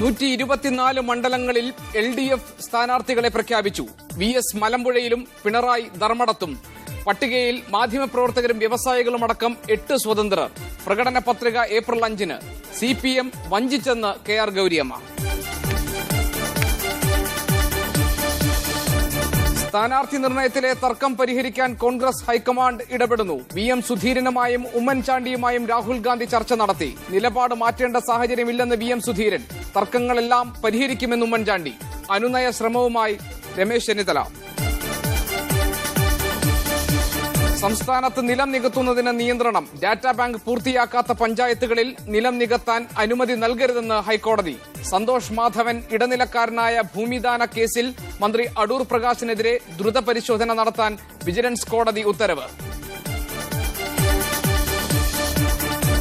124 മണ്ഡലങ്ങളിൽ LDF സ്ഥാനാർത്ഥികളെ പ്രഖ്യാപിച്ചു. VS മലമ്പുഴയിലും പിണറായി ധർമ്മടത്തും. പട്ടികയിൽ മാധ്യമപ്രവർത്തകരും വ്യവസായികളുമടക്കം 8 സ്വതന്ത്രർ. പ്രകടന പത്രിക ഏപ്രിൽ 5-ന്. CPM വഞ്ചിച്ചെന്ന് KR Gouriamma. സ്ഥാനാർത്ഥി നിർണയത്തിലെ തർക്കം പരിഹരിക്കാൻ കോൺഗ്രസ് ഹൈക്കമാൻഡ് ഇടപെടുന്നു. VM സുധീരനുമായും ഉമ്മൻചാണ്ടിയുമായും രാഹുൽ ഗാന്ധി ചർച്ച നടത്തി. നിലപാട് മാറ്റേണ്ട സാഹചര്യമില്ലെന്ന് VM സുധീരൻ. തർക്കങ്ങളെല്ലാം പരിഹരിക്കുമെന്ന് ഉമ്മൻചാണ്ടി. അനുനയ ശ്രമവുമായി രമേശ് ചെന്നിത്തല. സംസ്ഥാനത്ത് നിലം നികത്തുന്നതിന് നിയന്ത്രണം. ഡാറ്റാ ബാങ്ക് പൂർത്തിയാക്കാത്ത പഞ്ചായത്തുകളിൽ നിലം നികത്താൻ അനുമതി നൽകരുതെന്ന് ഹൈക്കോടതി. സന്തോഷ് മാധവൻ ഇടനിലക്കാരനായ ഭൂമിദാന കേസിൽ മന്ത്രി അടൂർ പ്രകാശിനെതിരെ ദ്രുത പരിശോധന നടത്താൻ വിജിലൻസ് കോടതി ഉത്തരവ്.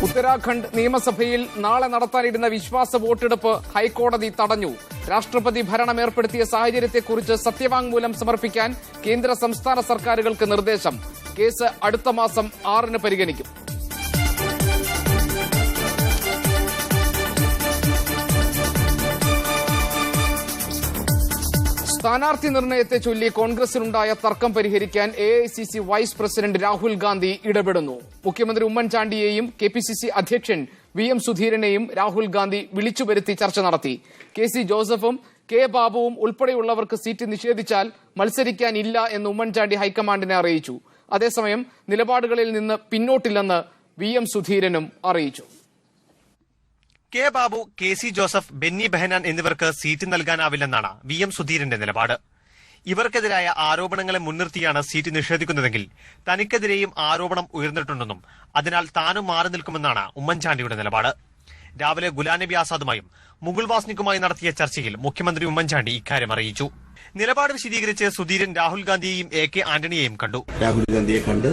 ഉത്തരാഖണ്ഡ് നിയമസഭയിൽ നാളെ നടത്താനിരുന്ന വിശ്വാസ വോട്ടെടുപ്പ് ഹൈക്കോടതി തടഞ്ഞു. രാഷ്ട്രപതി ഭരണം ഏർപ്പെടുത്തിയ സാഹചര്യത്തെക്കുറിച്ച് സത്യവാങ്മൂലം സമർപ്പിക്കാൻ കേന്ദ്ര സംസ്ഥാന സർക്കാരുകൾക്ക് നിർദ്ദേശം. കേസ് അടുത്ത മാസം 6-ന് പരിഗണിക്കും. സ്ഥാനാർത്ഥി നിർണയത്തെ ചൊല്ലി കോൺഗ്രസിനുണ്ടായ തർക്കം പരിഹരിക്കാൻ AICC vice president Rahul Gandhi ഇടപെടുന്നു. മുഖ്യമന്ത്രി ഉമ്മൻചാണ്ടിയെയും KPCC അധ്യക്ഷൻ VM സുധീരനെയും രാഹുൽ ഗാന്ധി വിളിച്ചുവരുത്തി ചർച്ച നടത്തി. KC ജോസഫും K ബാബുവും ഉൾപ്പെടെയുള്ളവർക്ക് സീറ്റ് നിഷേധിച്ചാൽ മത്സരിക്കാനില്ല എന്ന് ഉമ്മൻചാണ്ടി ഹൈക്കമാൻഡിനെ അറിയിച്ചു. അതേസമയം നിലപാടുകളിൽ നിന്ന് പിന്നോട്ടില്ലെന്ന് VM സുധീരനും അറിയിച്ചു. K Babu, KC Joseph, Benny Behanan എന്നിവർക്ക് സീറ്റ് നൽകാനാവില്ലെന്നാണ് VM സുധീരന്റെ നിലപാട്. ഇവർക്കെതിരായ ആരോപണങ്ങളെ മുൻനിർത്തിയാണ് സീറ്റ് നിഷേധിക്കുന്നതെങ്കിൽ തനിക്കെതിരെയും ആരോപണം ഉയർന്നിട്ടുണ്ടെന്നും അതിനാൽ താനും മാറി നിൽക്കുമെന്നാണ് ഉമ്മൻചാണ്ടിയുടെ നിലപാട്. രാവിലെ ഗുലാം നബി ആസാദുമായും മുകുൾ വാസ്നിക്കുമായി നടത്തിയ ചർച്ചയിൽ മുഖ്യമന്ത്രി ഉമ്മൻചാണ്ടി ഇക്കാര്യം അറിയിച്ചു. നിലപാട് വിശദീകരിച്ച് സുധീരൻ രാഹുൽ ഗാന്ധിയെയും AK ആന്റണിയെയും കണ്ടു. രാഹുൽ ഗാന്ധിയെ കണ്ട്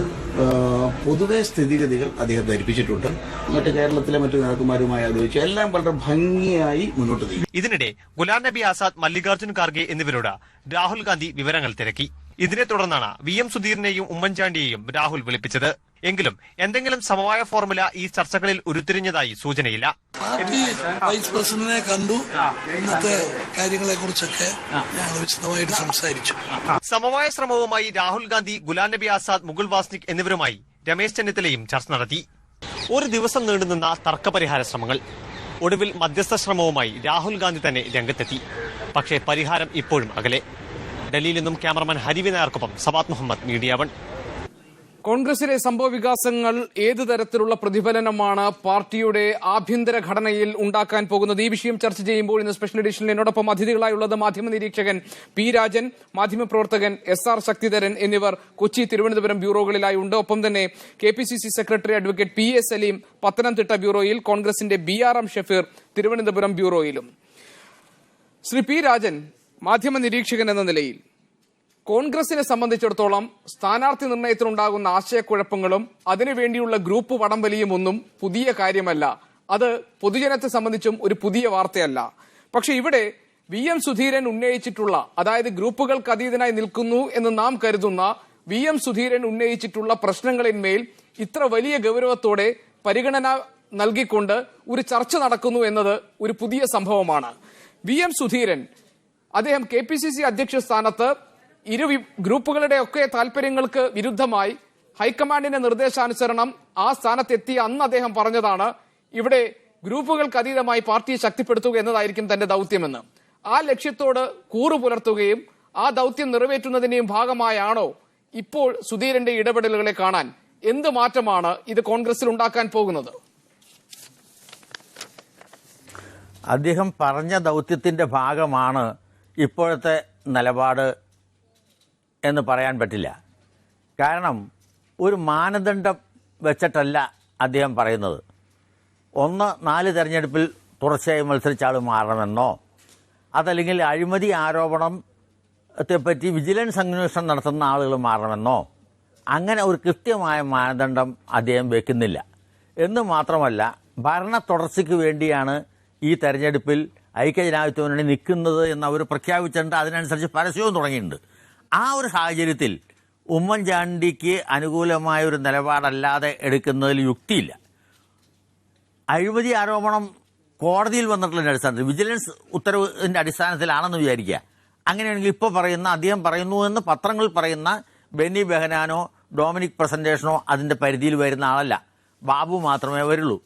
പൊതുവെ സ്ഥിതിഗതികൾ അദ്ദേഹം ധരിപ്പിച്ചിട്ടുണ്ട്. മറ്റ് കേരളത്തിലെ മറ്റു നേതാക്കന്മാരുമായി ആലോചിച്ച് എല്ലാം വളരെ ഭംഗിയായി മുന്നോട്ട് നീങ്ങി. ഇതിനിടെ ഗുലാം നബി ആസാദ്, മല്ലികാർജ്ജുൻ ഖാർഗെ എന്നിവരോട് രാഹുൽ ഗാന്ധി വിവരങ്ങൾ തിരക്കി. ഇതിനെ തുടർന്നാണ് VM സുധീരനെയും ഉമ്മൻചാണ്ടിയെയും രാഹുൽ വിളിപ്പിച്ചത്. എങ്കിലും എന്തെങ്കിലും സമവായ ഫോർമുല ഈ ചർച്ചകളിൽ ഉരുത്തിരിഞ്ഞതായി സൂചനയില്ല. പാർട്ടി വൈസ് പ്രസിഡന്റിനെ കണ്ടു. ഇന്നത്തെ കാര്യങ്ങളെ കുറിച്ചൊക്കെ ഞങ്ങൾ വിശദമായിട്ട് സംസാരിച്ചു. സമവായ ശ്രമവുമായി രാഹുൽ ഗാന്ധി, ഗുലാം നബി ആസാദ്, മുകുൾ വാസ്നിക് എന്നിവരുമായി രമേശ് ചെന്നിത്തലയും ചർച്ച നടത്തി. ഒരു ദിവസം നീണ്ടുനിന്ന തർക്കപരിഹാര ശ്രമങ്ങൾ. ഒടുവിൽ മധ്യസ്ഥ ശ്രമവുമായി രാഹുൽ ഗാന്ധി തന്നെ രംഗത്തെത്തി. പക്ഷേ പരിഹാരം ഇപ്പോഴും അകലെ. ഡൽഹിയിൽ നിന്നും ക്യാമറമാൻ ഹരിവി നായർക്കൊപ്പം സവാദ് മുഹമ്മദ്, മീഡിയ 1. കോൺഗ്രസിലെ സംഭവവികാസങ്ങൾ ഏതു തരത്തിലുള്ള പ്രതിഫലനമാണ് പാർട്ടിയുടെ ആഭ്യന്തര ഘടനയിൽ ഉണ്ടാക്കാൻ പോകുന്നത്? ഈ വിഷയം ചർച്ച ചെയ്യുമ്പോൾ ഇന്ന് സ്പെഷ്യൽ എഡിഷനിൽ എന്നോടൊപ്പം അതിഥികളായുള്ളത് മാധ്യമ നിരീക്ഷകൻ P രാജൻ, മാധ്യമപ്രവർത്തകൻ SR ശക്തിധരൻ എന്നിവർ കൊച്ചി, തിരുവനന്തപുരം ബ്യൂറോകളിലായി ഉണ്ട്. ഒപ്പം തന്നെ KPCC secretary advocate PA Saleem Pathanamthitta ബ്യൂറോയിൽ, കോൺഗ്രസിന്റെ BRM ഷഫീർ തിരുവനന്തപുരം ബ്യൂറോയിലും. ശ്രീ P രാജൻ, മാധ്യമ നിരീക്ഷകൻ എന്ന നിലയിൽ കോൺഗ്രസിനെ സംബന്ധിച്ചിടത്തോളം സ്ഥാനാർത്ഥി നിർണയത്തിനുണ്ടാകുന്ന ആശയക്കുഴപ്പങ്ങളും അതിനുവേണ്ടിയുള്ള ഗ്രൂപ്പ് വടംവലിയും ഒന്നും പുതിയ കാര്യമല്ല. അത് പൊതുജനത്തെ സംബന്ധിച്ചും ഒരു പുതിയ വാർത്തയല്ല. പക്ഷെ ഇവിടെ VM സുധീരൻ ഉന്നയിച്ചിട്ടുള്ള, അതായത് ഗ്രൂപ്പുകൾക്ക് അതീതനായി നിൽക്കുന്നു എന്ന് നാം കരുതുന്ന VM സുധീരൻ ഉന്നയിച്ചിട്ടുള്ള പ്രശ്നങ്ങളിന്മേൽ ഇത്ര വലിയ ഗൗരവത്തോടെ പരിഗണന നൽകിക്കൊണ്ട് ഒരു ചർച്ച നടക്കുന്നു എന്നത് ഒരു പുതിയ സംഭവമാണ്. VM സുധീരൻ അദ്ദേഹം KPCC അധ്യക്ഷ സ്ഥാനത്ത് ഇരു ഗ്രൂപ്പുകളുടെ ഒക്കെ താല്പര്യങ്ങൾക്ക് വിരുദ്ധമായി ഹൈക്കമാൻഡിന്റെ നിർദ്ദേശാനുസരണം ആ സ്ഥാനത്തെത്തിയ അന്ന് അദ്ദേഹം പറഞ്ഞതാണ് ഇവിടെ ഗ്രൂപ്പുകൾക്ക് അതീതമായി പാർട്ടിയെ ശക്തിപ്പെടുത്തുക എന്നതായിരിക്കും തന്റെ ദൌത്യമെന്ന്. ആ ലക്ഷ്യത്തോട് കൂറു പുലർത്തുകയും ആ ദൌത്യം നിറവേറ്റുന്നതിന്റെയും ഭാഗമായാണോ ഇപ്പോൾ സുധീരന്റെ ഇടപെടലുകളെ കാണാൻ? എന്ത് മാറ്റമാണ് ഇത് കോൺഗ്രസിൽ ഉണ്ടാക്കാൻ പോകുന്നത്? അദ്ദേഹം പറഞ്ഞ ദൌത്യത്തിന്റെ ഭാഗമാണ് ഇപ്പോഴത്തെ നിലപാട് എന്ന് പറയാൻ പറ്റില്ല. കാരണം ഒരു മാനദണ്ഡം വെച്ചിട്ടല്ല അദ്ദേഹം പറയുന്നത്. 4 തെരഞ്ഞെടുപ്പിൽ തുടർച്ചയായി മത്സരിച്ച ആൾ മാറണമെന്നോ, അതല്ലെങ്കിൽ അഴിമതി ആരോപണത്തെപ്പറ്റി വിജിലൻസ് അന്വേഷണം നടത്തുന്ന ആളുകൾ മാറണമെന്നോ, അങ്ങനെ ഒരു കൃത്യമായ മാനദണ്ഡം അദ്ദേഹം വെക്കുന്നില്ല. എന്ന് മാത്രമല്ല, ഭരണ തുടർച്ചയ്ക്ക് വേണ്ടിയാണ് ഈ തെരഞ്ഞെടുപ്പിൽ ഐക്യജനാധിപത്യ മുന്നണി നിൽക്കുന്നത് എന്ന് അവർ പ്രഖ്യാപിച്ചിട്ടുണ്ട്. അതിനനുസരിച്ച് പരസ്യവും തുടങ്ങിയിട്ടുണ്ട്. ആ ഒരു സാഹചര്യത്തിൽ ഉമ്മൻചാണ്ടിക്ക് അനുകൂലമായ ഒരു നിലപാടല്ലാതെ എടുക്കുന്നതിൽ യുക്തിയില്ല. അഴിമതി ആരോപണം കോടതിയിൽ വന്നിട്ടുള്ള അടിസ്ഥാനത്തിൽ വിജിലൻസ് ഉത്തരവിന്റെ അടിസ്ഥാനത്തിലാണെന്ന് വിചാരിക്കുക. അങ്ങനെയാണെങ്കിൽ ഇപ്പോൾ പറയുന്ന അദ്ദേഹം പറയുന്നു എന്ന് പത്രങ്ങളിൽ പറയുന്ന ബെന്നി ബെഹനാനോ ഡൊമിനിക് പ്രസന്റേഷനോ അതിന്റെ പരിധിയിൽ വരുന്ന ആളല്ല, ബാബു മാത്രമേ വരുള്ളൂ.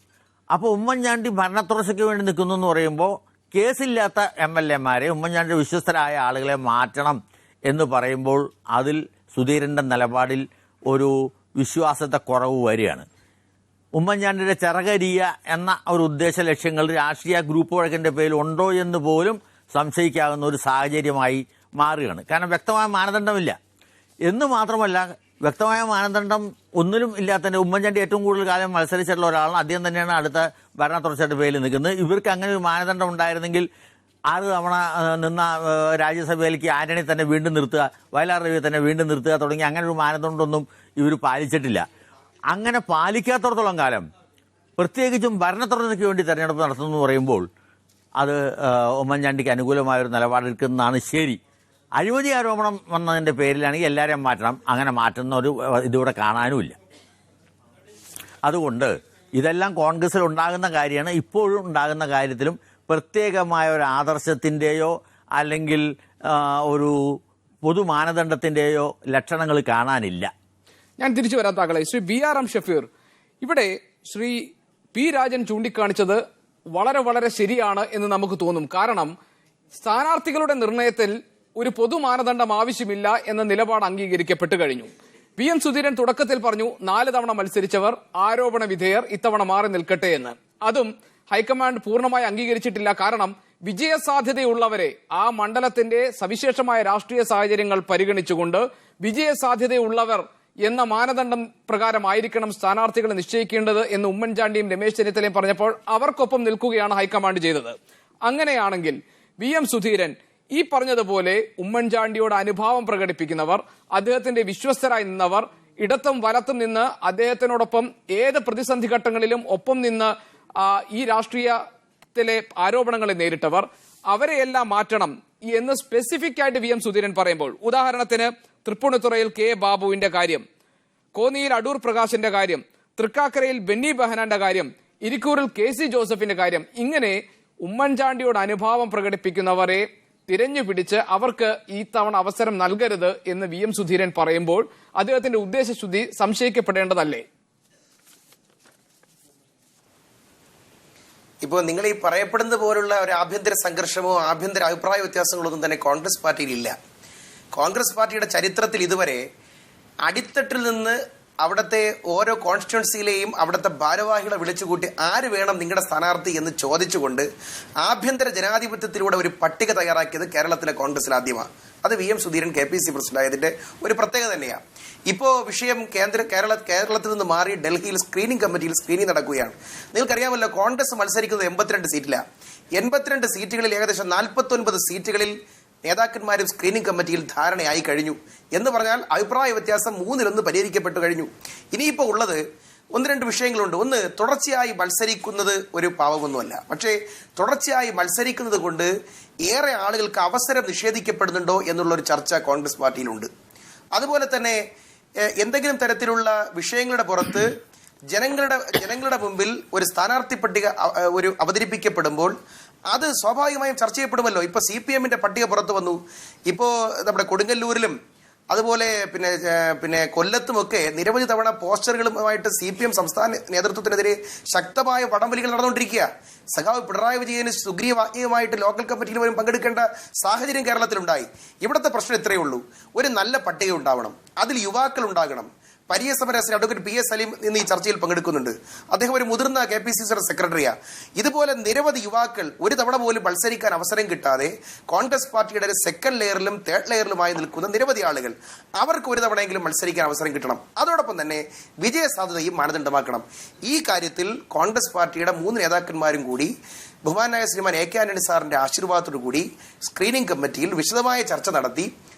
അപ്പോൾ ഉമ്മൻചാണ്ടി ഭരണ തുടർച്ചയ്ക്ക് വേണ്ടി നിൽക്കുന്നു എന്ന് പറയുമ്പോൾ കേസില്ലാത്ത MLA-മാരെ ഉമ്മൻചാണ്ടിയുടെ വിശ്വസ്തരായ ആളുകളെ മാറ്റണം എന്ന് പറയുമ്പോൾ അതിൽ സുധീരന്റെ നിലപാടിൽ ഒരു വിശ്വാസത്തെ കുറവ് വരികയാണ്. ഉമ്മൻചാണ്ടിയുടെ ചിറകരിയ എന്ന ഒരു ഉദ്ദേശ ലക്ഷ്യങ്ങൾ രാഷ്ട്രീയ ഗ്രൂപ്പ് വഴക്കിന്റെ പേരിൽ ഉണ്ടോ എന്ന് പോലും സംശയിക്കാവുന്ന ഒരു സാഹചര്യമായി മാറുകയാണ്. കാരണം വ്യക്തമായ മാനദണ്ഡമില്ല എന്ന് മാത്രമല്ല, വ്യക്തമായ മാനദണ്ഡം ഒന്നിലും ഇല്ലാത്തതിന്റെ ഉമ്മൻചാണ്ടി ഏറ്റവും കൂടുതൽ കാലം മത്സരിച്ചിട്ടുള്ള ഒരാളാണ്. അദ്ദേഹം തന്നെയാണ് അടുത്ത ഭരണ തുടർച്ചയുടെ പേരിൽ നിൽക്കുന്നത്. ഇവർക്ക് അങ്ങനെ ഒരു മാനദണ്ഡം ഉണ്ടായിരുന്നെങ്കിൽ 6 തവണ നിന്ന രാജ്യസഭയിലേക്ക് ആന്റണി തന്നെ വീണ്ടും നിർത്തുക, വയലാർ രവിയെ തന്നെ വീണ്ടും നിർത്തുക തുടങ്ങി അങ്ങനെ ഒരു മാനദണ്ഡമൊന്നും ഇവർ പാലിച്ചിട്ടില്ല. അങ്ങനെ പാലിക്കാത്തടത്തോളം കാലം പ്രത്യേകിച്ചും ഭരണ തുടർച്ചയ്ക്ക് വേണ്ടി തെരഞ്ഞെടുപ്പ് നടത്തുന്നു എന്ന് പറയുമ്പോൾ അത് ഉമ്മൻചാണ്ടിക്ക് അനുകൂലമായൊരു നിലപാടെടുക്കുന്നതാണ് ശരി. അഴിമതി ആരോപണം വന്നതിന്റെ പേരിലാണെങ്കിൽ എല്ലാവരെയും മാറ്റണം, അങ്ങനെ മാറ്റുന്ന ഒരു ഇതിവിടെ കാണാനുമില്ല. അതുകൊണ്ട് ഇതെല്ലാം കോൺഗ്രസിൽ ഉണ്ടാകുന്ന കാര്യമാണ്. ഇപ്പോഴും ഉണ്ടാകുന്ന കാര്യത്തിലും പ്രത്യേകമായ ഒരു ആദർശത്തിൻ്റെയോ അല്ലെങ്കിൽ ഒരു പൊതു മാനദണ്ഡത്തിൻ്റെയോ ലക്ഷണങ്ങൾ കാണാനില്ല. ഞാൻ തിരിച്ചു വരാൻ താങ്കളെ ശ്രീ BRM ഷഫീർ, ഇവിടെ ശ്രീ പി രാജൻ ചൂണ്ടിക്കാണിച്ചത് വളരെ വളരെ ശരിയാണ് എന്ന് നമുക്ക് തോന്നും. കാരണം സ്ഥാനാർത്ഥികളുടെ നിർണയത്തിൽ ഒരു പൊതു മാനദണ്ഡം ആവശ്യമില്ല എന്ന നിലപാട് അംഗീകരിക്കപ്പെട്ടു കഴിഞ്ഞു. VM സുധീരൻ തുടക്കത്തിൽ പറഞ്ഞു 4 തവണ മത്സരിച്ചവർ ആരോപണ വിധേയർ, ഇത്തവണ മാറി നിൽക്കട്ടെ എന്ന്. അതും ഹൈക്കമാൻഡ് പൂർണ്ണമായി അംഗീകരിച്ചിട്ടില്ല. കാരണം വിജയസാധ്യതയുള്ളവരെ ആ മണ്ഡലത്തിന്റെ സവിശേഷമായ രാഷ്ട്രീയ സാഹചര്യങ്ങൾ പരിഗണിച്ചുകൊണ്ട് വിജയസാധ്യതയുള്ളവർ എന്ന മാനദണ്ഡം പ്രകാരമായിരിക്കണം സ്ഥാനാർത്ഥികളെ നിശ്ചയിക്കേണ്ടത് എന്ന് ഉമ്മൻചാണ്ടിയും രമേശ് ചെന്നിത്തലയും പറഞ്ഞപ്പോൾ അവർക്കൊപ്പം നിൽക്കുകയാണ് ഹൈക്കമാൻഡ് ചെയ്തത്. അങ്ങനെയാണെങ്കിൽ VM സുധീരൻ ഈ പറഞ്ഞതുപോലെ ഉമ്മൻചാണ്ടിയോട് അനുഭാവം പ്രകടിപ്പിക്കുന്നവർ, അദ്ദേഹത്തിന്റെ വിശ്വസ്തരായി നിന്നവർ, ഇടത്തും വലത്തും നിന്ന് അദ്ദേഹത്തിനോടൊപ്പം ഏത് പ്രതിസന്ധി ഘട്ടങ്ങളിലും ഒപ്പം നിന്ന് ഈ രാഷ്ട്രീയത്തിലെ ആരോപണങ്ങളെ നേരിട്ടവർ, അവരെയെല്ലാം മാറ്റണം എന്ന് സ്പെസിഫിക് ആയിട്ട് VM സുധീരൻ പറയുമ്പോൾ, ഉദാഹരണത്തിന് തൃപ്പൂണിത്തുറയിൽ K ബാബുവിന്റെ കാര്യം, കോന്നിയിൽ അടൂർ പ്രകാശിന്റെ കാര്യം, തൃക്കാക്കരയിൽ ബെന്നി ബെഹനാന്റെ കാര്യം, ഇരിക്കൂറിൽ KC ജോസഫിന്റെ കാര്യം, ഇങ്ങനെ ഉമ്മൻചാണ്ടിയോട് അനുഭാവം പ്രകടിപ്പിക്കുന്നവരെ തിരഞ്ഞുപിടിച്ച് അവർക്ക് ഈ തവണ അവസരം നൽകരുത് എന്ന് VM സുധീരൻ പറയുമ്പോൾ അദ്ദേഹത്തിന്റെ ഉദ്ദേശശുദ്ധി സംശയിക്കപ്പെടേണ്ടതല്ലേ? ഇപ്പോൾ നിങ്ങൾ ഈ പറയപ്പെടുന്നത് പോലുള്ള ഒരു ആഭ്യന്തര സംഘർഷമോ ആഭ്യന്തര അഭിപ്രായ വ്യത്യാസങ്ങളോ ഒന്നും തന്നെ കോൺഗ്രസ് പാർട്ടിയിലില്ല. കോൺഗ്രസ് പാർട്ടിയുടെ ചരിത്രത്തിൽ ഇതുവരെ അടിത്തട്ടിൽ നിന്ന് അവിടുത്തെ ഓരോ കോൺസ്റ്റിറ്റ്യുവൻസിയിലെയും അവിടുത്തെ ഭാരവാഹികളെ വിളിച്ചുകൂട്ടി ആര് വേണം നിങ്ങളുടെ സ്ഥാനാർത്ഥി എന്ന് ചോദിച്ചുകൊണ്ട് ആഭ്യന്തര ജനാധിപത്യത്തിലൂടെ ഒരു പട്ടിക തയ്യാറാക്കിയത് കേരളത്തിലെ കോൺഗ്രസിൽ ആദ്യമാണ്. അത് VM സുധീരൻ KPC പ്രസിഡന്റ് ആയതിന്റെ ഒരു പ്രത്യേകത തന്നെയാണ്. ഇപ്പോൾ വിഷയം കേരളത്തിൽ നിന്ന് മാറി ഡൽഹിയിൽ സ്ക്രീനിംഗ് കമ്മിറ്റിയിൽ സ്ക്രീനിംഗ് നടക്കുകയാണ്. നിങ്ങൾക്കറിയാമല്ലോ, കോൺഗ്രസ് മത്സരിക്കുന്നത് 82 സീറ്റിലാണ്. 82 സീറ്റുകളിൽ ഏകദേശം 49 സീറ്റുകളിൽ നേതാക്കന്മാരും സ്ക്രീനിംഗ് കമ്മിറ്റിയിൽ ധാരണയായി കഴിഞ്ഞു. എന്ന് പറഞ്ഞാൽ അഭിപ്രായ വ്യത്യാസം 3-1 പരിഹരിക്കപ്പെട്ടു കഴിഞ്ഞു. ഇനിയിപ്പോൾ ഉള്ളത് 1-2 വിഷയങ്ങളുണ്ട്. ഒന്ന്, തുടർച്ചയായി മത്സരിക്കുന്നത് ഒരു പാവമൊന്നുമല്ല. പക്ഷേ തുടർച്ചയായി മത്സരിക്കുന്നത് കൊണ്ട് ഏറെ ആളുകൾക്ക് അവസരം നിഷേധിക്കപ്പെടുന്നുണ്ടോ എന്നുള്ളൊരു ചർച്ച കോൺഗ്രസ് പാർട്ടിയിലുണ്ട്. അതുപോലെ തന്നെ എന്തെങ്കിലും തരത്തിലുള്ള വിഷയങ്ങളുടെ പുറത്ത് ജനങ്ങളുടെ മുമ്പിൽ ഒരു സ്ഥാനാർത്ഥി പട്ടിക അവതരിപ്പിക്കപ്പെടുമ്പോൾ അത് സ്വാഭാവികമായും ചർച്ച ചെയ്യപ്പെടുമല്ലോ. ഇപ്പൊ CPM-ന്റെ പട്ടിക പുറത്തു വന്നു. ഇപ്പോ നമ്മുടെ കൊടുങ്ങല്ലൂരിലും അതുപോലെ പിന്നെ കൊല്ലത്തുമൊക്കെ നിരവധി തവണ പോസ്റ്ററുകളുമായിട്ട് CPM സംസ്ഥാന നേതൃത്വത്തിനെതിരെ ശക്തമായ വടംവലികൾ നടന്നുകൊണ്ടിരിക്കുക. സഖാവ് പിണറായി വിജയന് സുഗ്രീവാജ്ഞയുമായിട്ട് ലോക്കൽ കമ്മിറ്റിയിൽ പോലും പങ്കെടുക്കേണ്ട സാഹചര്യം കേരളത്തിലുണ്ടായി. ഇവിടുത്തെ പ്രശ്നം ഇത്രയേ ഉള്ളൂ, ഒരു നല്ല പട്ടിക ഉണ്ടാവണം, അതിൽ യുവാക്കൾ ഉണ്ടാകണം. പരിയസമരസിന് അഡ്വക്കേറ്റ് PS സലീം ഇന്ന് ഈ ചർച്ചയിൽ പങ്കെടുക്കുന്നുണ്ട്. അദ്ദേഹം ഒരു മുതിർന്ന KPCCയുടെ സെക്രട്ടറിയാണ്. ഇതുപോലെ നിരവധി യുവാക്കൾ ഒരു തവണ പോലും മത്സരിക്കാൻ അവസരം കിട്ടാതെ കോൺഗ്രസ് പാർട്ടിയുടെ ഒരു സെക്കൻഡ് ലെയറിലും തേർഡ് ലെയറിലുമായി നിൽക്കുന്ന നിരവധി ആളുകൾ, അവർക്ക് ഒരു തവണയെങ്കിലും മത്സരിക്കാൻ അവസരം കിട്ടണം. അതോടൊപ്പം തന്നെ വിജയ സാധ്യതയും മാനദണ്ഡമാക്കണം. ഈ കാര്യത്തിൽ കോൺഗ്രസ് പാർട്ടിയുടെ 3 നേതാക്കന്മാരും കൂടി ബഹുമാനായ ശ്രീമാൻ AK ആന്റണി സാറിന്റെ ആശീർവാദത്തോടു കൂടി സ്ക്രീനിംഗ് കമ്മിറ്റിയിൽ വിശദമായ ചർച്ച നടത്തി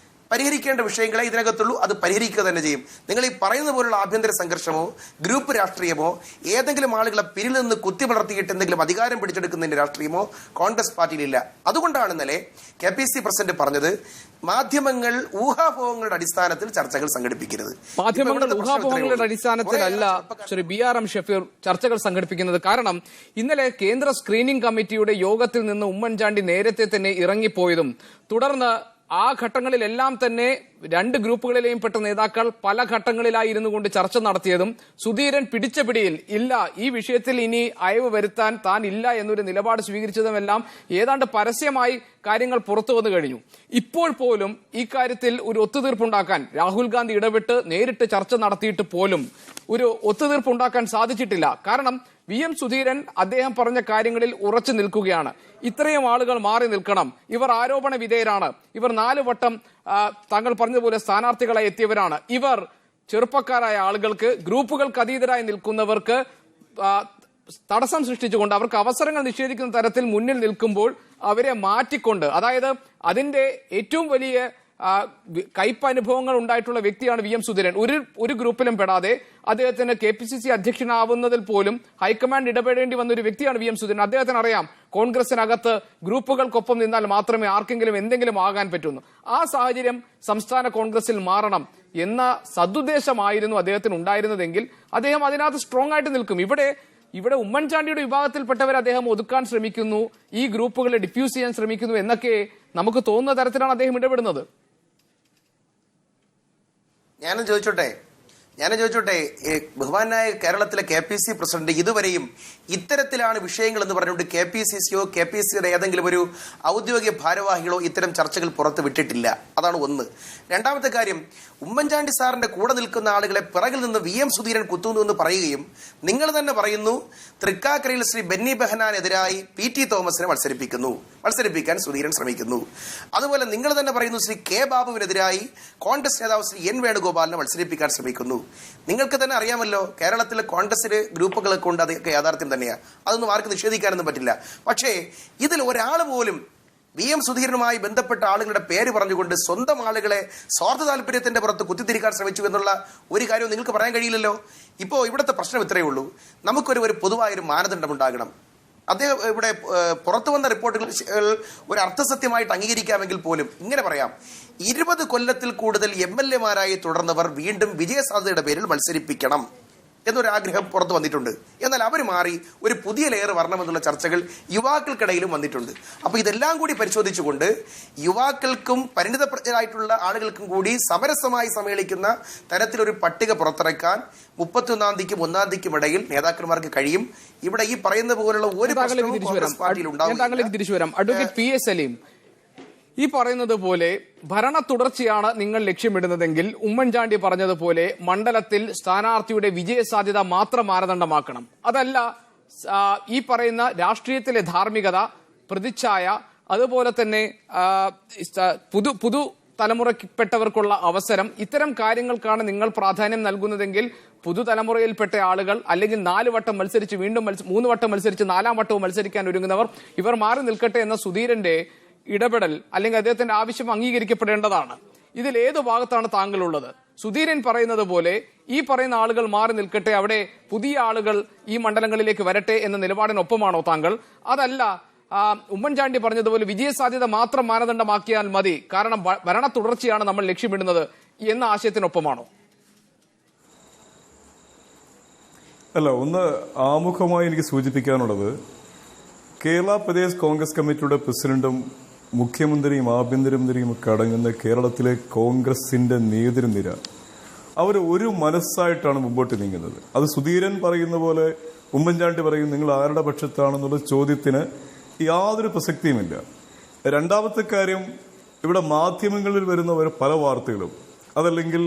പരിഹരിക്കേണ്ട വിഷയങ്ങളെ ഇതിനകത്തുള്ളൂ. അത് പരിഹരിക്കുക തന്നെ ചെയ്യും. നിങ്ങൾ ഈ പറയുന്ന പോലുള്ള ആഭ്യന്തര സംഘർഷമോ ഗ്രൂപ്പ് രാഷ്ട്രീയമോ ഏതെങ്കിലും ആളുകളെ പിന്നിൽ നിന്ന് കുത്തി വളർത്തിയിട്ട് എന്തെങ്കിലും അധികാരം പിടിച്ചെടുക്കുന്നതിന്റെ രാഷ്ട്രീയമോ കോൺഗ്രസ് പാർട്ടിയിലില്ല. അതുകൊണ്ടാണ് ഇന്നലെ KPC പ്രസിഡന്റ് പറഞ്ഞത് മാധ്യമങ്ങൾ ഊഹാപോഹങ്ങളുടെ അടിസ്ഥാനത്തിൽ ചർച്ചകൾ സംഘടിപ്പിക്കരുത്. മാധ്യമങ്ങൾ ഊഹാപോഹങ്ങളുടെ അടിസ്ഥാനത്തിലല്ല ശ്രീ BRM ഷഫീർ ചർച്ചകൾ സംഘടിപ്പിക്കുന്നത്. കാരണം ഇന്നലെ കേന്ദ്ര സ്ക്രീനിംഗ് കമ്മിറ്റിയുടെ യോഗത്തിൽ നിന്ന് ഉമ്മൻചാണ്ടി നേരത്തെ തന്നെ ഇറങ്ങിപ്പോയതും തുടർന്ന് ആ ഘട്ടങ്ങളിലെല്ലാം തന്നെ രണ്ട് ഗ്രൂപ്പുകളിലെയും പെട്ട നേതാക്കൾ പല ഘട്ടങ്ങളിലായി ഇരുന്നു കൊണ്ട് ചർച്ച നടത്തിയതും സുധീരൻ പിടിച്ച പിടിയിൽ ഇല്ല, ഈ വിഷയത്തിൽ ഇനി അയവ് വരുത്താൻ താൻ ഇല്ല എന്നൊരു നിലപാട് സ്വീകരിച്ചതുമെല്ലാം ഏതാണ്ട് പരസ്യമായി കാര്യങ്ങൾ പുറത്തു വന്നു കഴിഞ്ഞു. ഇപ്പോൾ പോലും ഈ കാര്യത്തിൽ ഒരു ഒത്തുതീർപ്പുണ്ടാക്കാൻ രാഹുൽ ഗാന്ധി ഇടപെട്ട് നേരിട്ട് ചർച്ച നടത്തിയിട്ട് പോലും ഒരു ഒത്തുതീർപ്പുണ്ടാക്കാൻ സാധിച്ചിട്ടില്ല. കാരണം VM സുധീരൻ അദ്ദേഹം പറഞ്ഞ കാര്യങ്ങളിൽ ഉറച്ചു നിൽക്കുകയാണ്. ഇത്രയും ആളുകൾ മാറി നിൽക്കണം, ഇവർ ആരോപണ വിധേയരാണ്, ഇവർ 4 വട്ടം താങ്കൾ പറഞ്ഞതുപോലെ സ്ഥാനാർത്ഥികളായി എത്തിയവരാണ്, ഇവർ ചെറുപ്പക്കാരായ ആളുകൾക്ക് ഗ്രൂപ്പുകൾക്ക് അതീതരായി നിൽക്കുന്നവർക്ക് തടസ്സം സൃഷ്ടിച്ചുകൊണ്ട് അവർക്ക് അവസരങ്ങൾ നിഷേധിക്കുന്ന തരത്തിൽ മുന്നിൽ നിൽക്കുമ്പോൾ അവരെ മാറ്റിക്കൊണ്ട്, അതായത് അതിന്റെ ഏറ്റവും വലിയ കയ്പനുഭവങ്ങൾ ഉണ്ടായിട്ടുള്ള വ്യക്തിയാണ് VM സുധീരൻ. ഒരു ഗ്രൂപ്പിലും പെടാതെ അദ്ദേഹത്തിന് KPCC അധ്യക്ഷനാവുന്നതിൽ പോലും ഹൈക്കമാൻഡ് ഇടപെടേണ്ടി വന്ന ഒരു വ്യക്തിയാണ് VM സുധീരൻ. അദ്ദേഹത്തിന് അറിയാം കോൺഗ്രസിനകത്ത് ഗ്രൂപ്പുകൾക്കൊപ്പം നിന്നാൽ മാത്രമേ ആർക്കെങ്കിലും എന്തെങ്കിലും ആകാൻ പറ്റുന്നു. ആ സാഹചര്യം സംസ്ഥാന കോൺഗ്രസിൽ മാറണം എന്ന സദുദ്ദേശമായിരുന്നു അദ്ദേഹത്തിന് ഉണ്ടായിരുന്നതെങ്കിൽ അദ്ദേഹം അതിനകത്ത് സ്ട്രോങ് ആയിട്ട് നിൽക്കും. ഇവിടെ ഉമ്മൻചാണ്ടിയുടെ വിഭാഗത്തിൽപ്പെട്ടവർ അദ്ദേഹം ഒതുക്കാൻ ശ്രമിക്കുന്നു, ഈ ഗ്രൂപ്പുകളെ ഡിഫ്യൂസ് ചെയ്യാൻ ശ്രമിക്കുന്നു എന്നൊക്കെ നമുക്ക് തോന്നുന്ന തരത്തിലാണ് അദ്ദേഹം ഇടപെടുന്നത്. ഞാനും ചോദിച്ചോട്ടെ ബഹുമാനായ കേരളത്തിലെ KPC പ്രസിഡന്റ് ഇതുവരെയും ഇത്തരത്തിലാണ് വിഷയങ്ങൾ എന്ന് പറഞ്ഞുകൊണ്ട് KPCCയോ KPCയുടെ ഏതെങ്കിലും ഒരു ഔദ്യോഗിക ഭാരവാഹികളോ ഇത്തരം ചർച്ചകൾ പുറത്ത് വിട്ടിട്ടില്ല. അതാണ് ഒന്ന്. രണ്ടാമത്തെ കാര്യം, ഉമ്മൻചാണ്ടി സാറിന്റെ കൂടെ നിൽക്കുന്ന ആളുകളെ പിറകിൽ നിന്ന് VM സുധീരൻ കുത്തുന്നു എന്ന് പറയുകയും നിങ്ങൾ തന്നെ പറയുന്നു തൃക്കാക്കരയിൽ ശ്രീ ബെന്നി ബെഹനാനെതിരായി PT തോമസിനെ മത്സരിപ്പിക്കാൻ സുധീരൻ ശ്രമിക്കുന്നു. അതുപോലെ നിങ്ങൾ തന്നെ പറയുന്നു ശ്രീ K ബാബുവിനെതിരായി കോൺഗ്രസ് നേതാവ് ശ്രീ N വേണുഗോപാലിനെ മത്സരിപ്പിക്കാൻ ശ്രമിക്കുന്നു. നിങ്ങൾക്ക് തന്നെ അറിയാമല്ലോ കേരളത്തിലെ കോൺഗ്രസിലെ ഗ്രൂപ്പുകളൊക്കെ കൊണ്ട് അതൊക്കെ യാഥാർത്ഥ്യം തന്നെയാണ്, അതൊന്നും ആർക്ക് നിഷേധിക്കാനൊന്നും പറ്റില്ല. പക്ഷേ ഇതിൽ ഒരാൾ പോലും VM സുധീരനുമായി ബന്ധപ്പെട്ട ആളുകളുടെ പേര് പറഞ്ഞുകൊണ്ട് സ്വന്തം ആളുകളെ സ്വാർത്ഥ താല്പര്യത്തിന്റെ പുറത്ത് കുത്തിത്തിരിക്കാൻ ശ്രമിച്ചു എന്നുള്ള ഒരു കാര്യവും നിങ്ങൾക്ക് പറയാൻ കഴിയില്ലല്ലോ. ഇപ്പോൾ ഇവിടുത്തെ പ്രശ്നം ഇത്രയേ ഉള്ളൂ, നമുക്കൊരു പൊതുവായൊരു മാനദണ്ഡം ഉണ്ടാകണം. അദ്ദേഹം ഇവിടെ പുറത്തു വന്ന റിപ്പോർട്ടുകൾ ഒരു അർത്ഥസത്യമായിട്ട് അംഗീകരിക്കാമെങ്കിൽ പോലും ഇങ്ങനെ പറയാം, 20 കൊല്ലത്തിൽ കൂടുതൽ MLA-മാരായി തുടർന്നവർ വീണ്ടും വിജയസാധ്യതയുടെ പേരിൽ മത്സരിപ്പിക്കണം എന്നൊരാഗ്രഹം പുറത്തു വന്നിട്ടുണ്ട്. എന്നാൽ അവർ മാറി ഒരു പുതിയ ലെയർ വരണമെന്നുള്ള ചർച്ചകൾ യുവാക്കൾക്കിടയിലും വന്നിട്ടുണ്ട്. അപ്പോൾ ഇതെല്ലാം കൂടി പരിശോധിച്ചുകൊണ്ട് യുവാക്കൾക്കും പരിണിതപ്രജ്ഞരായിട്ടുള്ള ആളുകൾക്കും കൂടി സമരസമായി സമ്മേളിക്കുന്ന തരത്തിലൊരു പട്ടിക പുറത്തിറക്കാൻ 31-ാം തീയതിക്കും 1-ാം തീയതിക്കും ഇടയിൽ നേതാക്കന്മാർക്ക് കഴിയും. ഇവിടെ ഈ പറയുന്ന പോലുള്ള ഒരു പ്രശ്നവും കോൺഗ്രസ് പാർട്ടിയിൽ ഉണ്ടാവും. അഡ്വക്കേറ്റ് PS സലീം, ഈ പറയുന്നത് പോലെ ഭരണ തുടർച്ചയാണ് നിങ്ങൾ ലക്ഷ്യമിടുന്നതെങ്കിൽ ഉമ്മൻചാണ്ടി പറഞ്ഞതുപോലെ മണ്ഡലത്തിൽ സ്ഥാനാർത്ഥിയുടെ വിജയസാധ്യത മാത്രം മാനദണ്ഡമാക്കണം. അതല്ല ഈ പറയുന്ന രാഷ്ട്രീയത്തിലെ ധാർമ്മികത, പ്രതിച്ഛായ, അതുപോലെ തന്നെ പുതു തലമുറയ്ക്കപ്പെട്ടവർക്കുള്ള അവസരം, ഇത്തരം കാര്യങ്ങൾക്കാണ് നിങ്ങൾ പ്രാധാന്യം നൽകുന്നതെങ്കിൽ പുതുതലമുറയിൽപ്പെട്ട ആളുകൾ അല്ലെങ്കിൽ 4 വട്ടം മത്സരിച്ച് വീണ്ടും 3 വട്ടം മത്സരിച്ച് 4-ാം വട്ടവും മത്സരിക്കാൻ ഒരുങ്ങുന്നവർ ഇവർ മാറി നിൽക്കട്ടെ എന്ന സുധീരന്റെ ഇടപെടൽ അല്ലെങ്കിൽ അദ്ദേഹത്തിന്റെ ആവശ്യം അംഗീകരിക്കപ്പെടേണ്ടതാണ്. ഇതിൽ ഏത് ഭാഗത്താണ് താങ്കളുള്ളത്? സുധീരൻ പറയുന്നത് പോലെ ഈ പറയുന്ന ആളുകൾ മാറി നിൽക്കട്ടെ, അവിടെ പുതിയ ആളുകൾ ഈ മണ്ഡലങ്ങളിലേക്ക് വരട്ടെ എന്ന നിലപാടിനൊപ്പമാണോ താങ്കൾ? അതല്ല ഉമ്മൻചാണ്ടി പറഞ്ഞതുപോലെ വിജയസാധ്യത മാത്രം മാനദണ്ഡമാക്കിയാൽ മതി, കാരണം ഭരണ തുടർച്ചയാണ് നമ്മൾ ലക്ഷ്യമിടുന്നത് എന്ന ആശയത്തിനൊപ്പമാണോ? അല്ല, ഒന്ന് ആമുഖമായി എനിക്ക് സൂചിപ്പിക്കാനുള്ളത്, കേരള പ്രദേശ് കോൺഗ്രസ് കമ്മിറ്റിയുടെ പ്രസിഡന്റും മുഖ്യമന്ത്രിയും ആഭ്യന്തരമന്ത്രിയും ഒക്കെ അടങ്ങുന്ന കേരളത്തിലെ കോൺഗ്രസിന്റെ നേതൃനിര അവർ ഒരു മനസ്സായിട്ടാണ് മുമ്പോട്ട് നീങ്ങുന്നത്. അത് സുധീരൻ പറയുന്ന പോലെ ഉമ്മൻചാണ്ടി പറയും നിങ്ങൾ ആരുടെ പക്ഷത്താണെന്നുള്ള ചോദ്യത്തിന് യാതൊരു പ്രസക്തിയുമില്ല. രണ്ടാമത്തെ കാര്യം, ഇവിടെ മാധ്യമങ്ങളിൽ വരുന്ന പല വാർത്തകളും അതല്ലെങ്കിൽ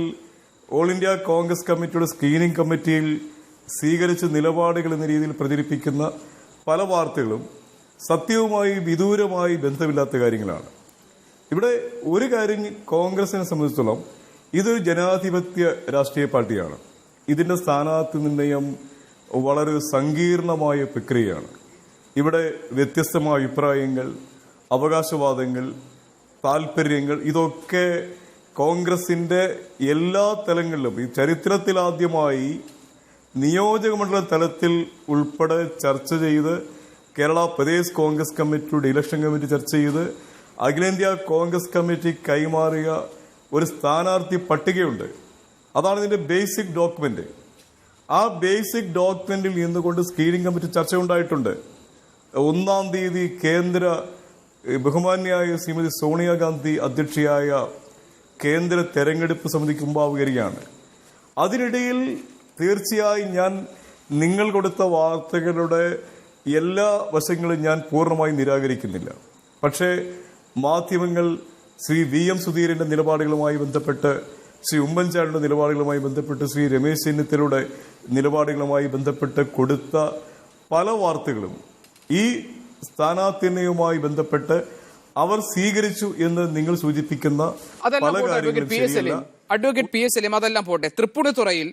ഓൾ ഇന്ത്യ കോൺഗ്രസ് കമ്മിറ്റിയുടെ സ്ക്രീനിംഗ് കമ്മിറ്റിയിൽ സ്വീകരിച്ച നിലപാടുകൾ എന്ന രീതിയിൽ പ്രചരിപ്പിക്കുന്ന പല വാർത്തകളും സത്യവുമായി വിദൂരമായി ബന്ധമില്ലാത്ത കാര്യങ്ങളാണ്. ഇവിടെ ഒരു കാര്യം കോൺഗ്രസിനെ സംബന്ധിച്ചിടത്തോളം ഇതൊരു ജനാധിപത്യ രാഷ്ട്രീയ പാർട്ടിയാണ്. ഇതിന്റെ സ്ഥാനാർത്ഥി നിർണയം വളരെ സങ്കീർണമായ പ്രക്രിയയാണ്. ഇവിടെ വ്യത്യസ്തമായ അഭിപ്രായങ്ങൾ, അവകാശവാദങ്ങൾ, താല്പര്യങ്ങൾ ഇതൊക്കെ കോൺഗ്രസിന്റെ എല്ലാ തലങ്ങളിലും ഈ ചരിത്രത്തിലാദ്യമായി നിയോജകമണ്ഡല തലത്തിൽ ഉൾപ്പെടെ ചർച്ച ചെയ്ത് കേരള പ്രദേശ് കോൺഗ്രസ് കമ്മിറ്റിയുടെ ഇലക്ഷൻ കമ്മിറ്റി ചർച്ച ചെയ്ത് അഖിലേന്ത്യാ കോൺഗ്രസ് കമ്മിറ്റി കൈമാറിയ ഒരു സ്ഥാനാർത്ഥി പട്ടികയുണ്ട്. അതാണ് ഇതിന്റെ ബേസിക് ഡോക്യുമെന്റ്. ആ ബേസിക് ഡോക്യുമെന്റിൽ നിന്നുകൊണ്ട് സ്ക്രീനിംഗ് കമ്മിറ്റി ചർച്ച ഉണ്ടായിട്ടുണ്ട്. 1-ാം തീയതി കേന്ദ്ര ബഹുമാന്യായ ശ്രീമതി സോണിയാഗാന്ധി അധ്യക്ഷയായ കേന്ദ്ര തെരഞ്ഞെടുപ്പ് സമിതിക്ക് മുമ്പാകെ വരികയാണ്. അതിനിടയിൽ തീർച്ചയായും ഞാൻ നിങ്ങൾ കൊടുത്ത വാർത്തകളുടെ എല്ലാ വശങ്ങളും ഞാൻ പൂർണ്ണമായി നിരാകരിക്കുന്നില്ല. പക്ഷേ മാധ്യമങ്ങൾ ശ്രീ VM സുധീരന്റെ നിലപാടുകളുമായി ബന്ധപ്പെട്ട്, ശ്രീ ഉമ്മൻചാണ്ടിയുടെ നിലപാടുകളുമായി ബന്ധപ്പെട്ട്, ശ്രീ രമേശ് ചെന്നിത്തലയുടെ നിലപാടുകളുമായി ബന്ധപ്പെട്ട് കൊടുത്ത പല വാർത്തകളും ഈ സ്ഥാനാർത്ഥിയുമായി ബന്ധപ്പെട്ട് അവർ സ്വീകരിച്ചു എന്ന് നിങ്ങൾ സൂചിപ്പിക്കുന്ന പല കാര്യങ്ങളും ശരിയല്ല. അഡ്വക്കേറ്റ് പി എസ് സലീം, അതെല്ലാം പോട്ടെ. തൃപ്പൂണിത്തുറയിൽ,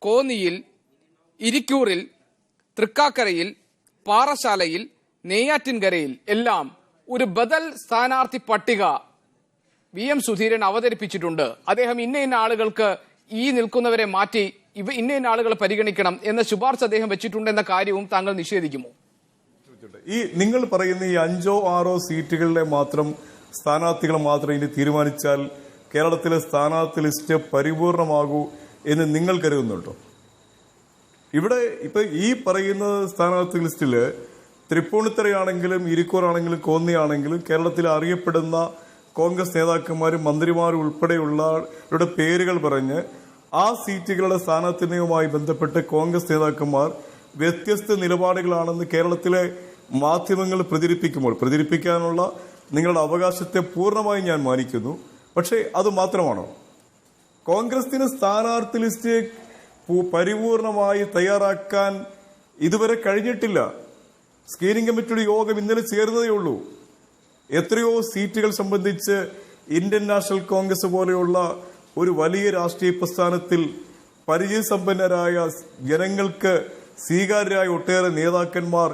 കോന്നിയിൽ, ഇരിക്കൂറിൽ, തൃക്കാക്കരയിൽ, പാറശാലയിൽ, നെയ്യാറ്റിൻകരയിൽ എല്ലാം ഒരു ബദൽ സ്ഥാനാർത്ഥി പട്ടിക VM സുധീരൻ അവതരിപ്പിച്ചിട്ടുണ്ട്. അദ്ദേഹം ഇന്ന ആളുകൾക്ക് ഈ നിൽക്കുന്നവരെ മാറ്റി ഇന്ന ആളുകളെ പരിഗണിക്കണം എന്ന ശുപാർശ അദ്ദേഹം വെച്ചിട്ടുണ്ട് എന്ന കാര്യവും താങ്കൾ നിഷേധിക്കുമോ? ഈ നിങ്ങൾ പറയുന്ന ഈ 5-6 സീറ്റുകളിലെ മാത്രം സ്ഥാനാർത്ഥികൾ മാത്രം ഇനി തീരുമാനിച്ചാൽ കേരളത്തിലെ സ്ഥാനാർത്ഥി ലിസ്റ്റ് പരിപൂർണമാകൂ എന്ന് നിങ്ങൾ കരുതുന്നുണ്ടോ? ഇവിടെ ഇപ്പൊ ഈ പറയുന്ന സ്ഥാനാർത്ഥി ലിസ്റ്റില് തൃപ്പൂണിത്തുറയാണെങ്കിലും ഇരിക്കൂറാണെങ്കിലും കോന്നിയാണെങ്കിലും കേരളത്തിൽ അറിയപ്പെടുന്ന കോൺഗ്രസ് നേതാക്കന്മാരും മന്ത്രിമാരും ഉൾപ്പെടെയുള്ളവരുടെ പേരുകൾ പറഞ്ഞ് ആ സീറ്റുകളുടെ സ്ഥാനാർത്ഥിയുമായി ബന്ധപ്പെട്ട് കോൺഗ്രസ് നേതാക്കന്മാർ വ്യത്യസ്ത നിലപാടുകളാണെന്ന് കേരളത്തിലെ മാധ്യമങ്ങൾ പ്രചരിപ്പിക്കാനുള്ള നിങ്ങളുടെ അവകാശത്തെ പൂർണ്ണമായി ഞാൻ മാനിക്കുന്നു. പക്ഷേ അത് മാത്രമാണോ? കോൺഗ്രസിന് സ്ഥാനാർത്ഥി ലിസ്റ്റ് പരിപൂർണമായി തയ്യാറാക്കാൻ ഇതുവരെ കഴിഞ്ഞിട്ടില്ല. സ്ക്രീനിംഗ് കമ്മിറ്റിയുടെ യോഗം ഇന്നലെ ചേർന്നതേ ഉള്ളൂ. എത്രയോ സീറ്റുകൾ സംബന്ധിച്ച് ഇന്ത്യൻ നാഷണൽ കോൺഗ്രസ് പോലെയുള്ള ഒരു വലിയ രാഷ്ട്രീയ പ്രസ്ഥാനത്തിൽ പരിചയസമ്പന്നരായ ജനങ്ങൾക്ക് സ്വീകാര്യരായ ഒട്ടേറെ നേതാക്കന്മാർ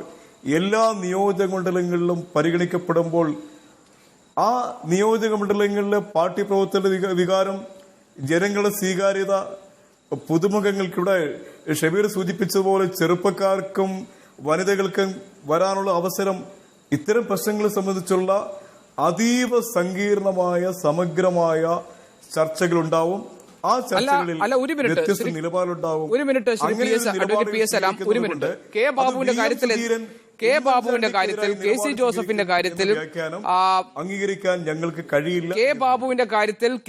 എല്ലാ നിയോജക മണ്ഡലങ്ങളിലും പരിഗണിക്കപ്പെടുമ്പോൾ ആ നിയോജക മണ്ഡലങ്ങളിലെ പാർട്ടി പ്രവർത്തകരുടെ വികാരം, ജനങ്ങളുടെ സ്വീകാര്യത, പുതുമുഖങ്ങൾക്കിവിടെ ഷബീർ സൂചിപ്പിച്ചതുപോലെ ചെറുപ്പക്കാർക്കും വനിതകൾക്കും വരാനുള്ള അവസരം, ഇത്തരം പ്രശ്നങ്ങളെ സംബന്ധിച്ചുള്ള അതീവ സങ്കീർണമായ സമഗ്രമായ ചർച്ചകളുണ്ടാവും. ആ ചർച്ചകളിൽ വ്യത്യസ്ത നിലപാടുണ്ടാവും. കെ ബാബുവിന്റെ കാര്യത്തിൽ KC ജോസഫിന്റെ കാര്യത്തിൽ അംഗീകരിക്കാൻ ഞങ്ങൾക്ക് കഴിയില്ല.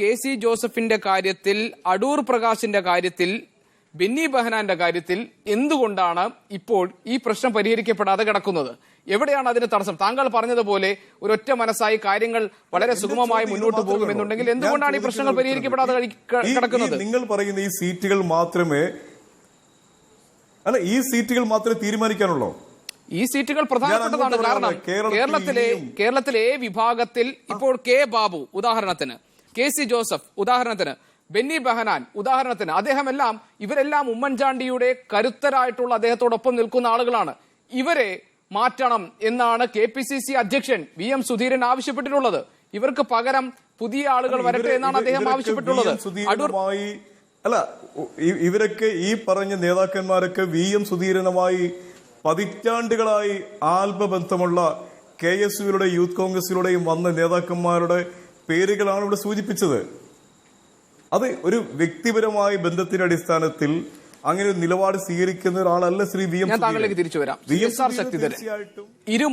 KC ജോസഫിന്റെ കാര്യത്തിൽ, അടൂർ പ്രകാശിന്റെ കാര്യത്തിൽ, ബെന്നി ബെഹനാന്റെ കാര്യത്തിൽ എന്തുകൊണ്ടാണ് ഇപ്പോൾ ഈ പ്രശ്നം പരിഹരിക്കപ്പെടാതെ കിടക്കുന്നത്? എവിടെയാണ് അതിന് തടസ്സം? താങ്കൾ പറഞ്ഞതുപോലെ ഒരൊറ്റ മനസ്സായി കാര്യങ്ങൾ വളരെ സുഗമമായി മുന്നോട്ട് പോകുമെന്നുണ്ടെങ്കിൽ എന്തുകൊണ്ടാണ് ഈ പ്രശ്നങ്ങൾ പരിഹരിക്കപ്പെടാതെ കിടക്കുന്നത്? നിങ്ങൾ പറയുന്ന ഈ സീറ്റുകൾ മാത്രമേ തീരുമാനിക്കാനുള്ളൂ. ഈ സീറ്റുകൾ പ്രധാനപ്പെട്ടതാണ്. കാരണം കേരളത്തിലെ വിഭാഗത്തിൽ ഇപ്പോൾ കെ ബാബു ഉദാഹരണത്തിന്, KC ജോസഫ് ഉദാഹരണത്തിന്, ബെന്നി ബെഹനാൻ ഉദാഹരണത്തിന്, ഇവരെല്ലാം ഉമ്മൻചാണ്ടിയുടെ കരുത്തരായിട്ടുള്ള അദ്ദേഹത്തോടൊപ്പം നിൽക്കുന്ന ആളുകളാണ്. ഇവരെ മാറ്റണം എന്നാണ് KPCC അധ്യക്ഷൻ VM സുധീരൻ ആവശ്യപ്പെട്ടിട്ടുള്ളത്. ഇവർക്ക് പകരം പുതിയ ആളുകൾ വരട്ടെ എന്നാണ് അദ്ദേഹം ആവശ്യപ്പെട്ടുള്ളത്. ഇവരൊക്കെ ഈ പറഞ്ഞ നേതാക്കന്മാരൊക്കെ VM സുധീരനുമായി പതിറ്റാണ്ടുകളായി ആത്മബന്ധമുള്ള KSUവിലൂടെ യൂത്ത് കോൺഗ്രസിലൂടെയും വന്ന നേതാക്കന്മാരുടെ പേരുകളാണ് ഇവിടെ സൂചിപ്പിച്ചത്. അത് ഒരു വ്യക്തിപരമായ ബന്ധത്തിന്റെ അടിസ്ഥാനത്തിൽ അങ്ങനെ ഒരു നിലപാട് സ്വീകരിക്കുന്ന ഒരാളല്ല ശ്രീ VM. ഞാൻ താങ്കളിലേക്ക് തിരിച്ചു വരാം. ഇരു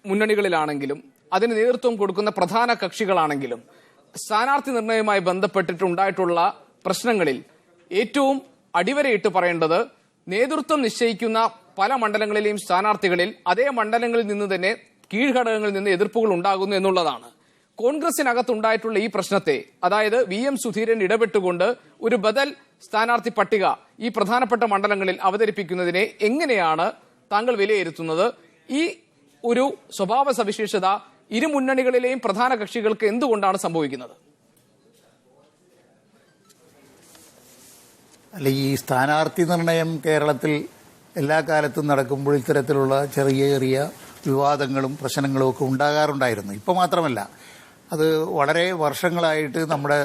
മുന്നണികളിലാണെങ്കിലും അതിന് നേതൃത്വം കൊടുക്കുന്ന പ്രധാന കക്ഷികളാണെങ്കിലും സ്ഥാനാർത്ഥി നിർണയവുമായി ബന്ധപ്പെട്ടിട്ടുണ്ടായിട്ടുള്ള പ്രശ്നങ്ങളിൽ ഏറ്റവും അടിവരയിട്ട് പറയേണ്ടത് നേതൃത്വം നിശ്ചയിക്കുന്ന പല മണ്ഡലങ്ങളിലെയും സ്ഥാനാർത്ഥികളിൽ അതേ മണ്ഡലങ്ങളിൽ നിന്ന് തന്നെ കീഴ്ഘടകങ്ങളിൽ നിന്ന് എതിർപ്പുകൾ ഉണ്ടാകുന്നു എന്നുള്ളതാണ്. കോൺഗ്രസിനകത്തുണ്ടായിട്ടുള്ള ഈ പ്രശ്നത്തെ, അതായത് VM സുധീരൻ ഇടപെട്ടുകൊണ്ട് ഒരു ബദൽ സ്ഥാനാർത്ഥി പട്ടിക ഈ പ്രധാനപ്പെട്ട മണ്ഡലങ്ങളിൽ അവതരിപ്പിക്കുന്നതിനെ എങ്ങനെയാണ് താങ്കൾ വിലയിരുത്തുന്നത്? ഈ ഒരു സ്വഭാവ സവിശേഷത ഇരു മുന്നണികളിലെയും പ്രധാന കക്ഷികൾക്ക് എന്തുകൊണ്ടാണ് സംഭവിക്കുന്നത്? അല്ല, ഈ സ്ഥാനാർത്ഥി നിർണയം കേരളത്തിൽ എല്ലാ കാലത്തും നടക്കുമ്പോൾ ഇത്തരത്തിലുള്ള ചെറിയ ചെറിയ വിവാദങ്ങളും പ്രശ്നങ്ങളും ഒക്കെ ഉണ്ടാകാറുണ്ടായിരുന്നു. ഇപ്പോൾ മാത്രമല്ല, അത് വളരെ വർഷങ്ങളായിട്ട് നമ്മുടെ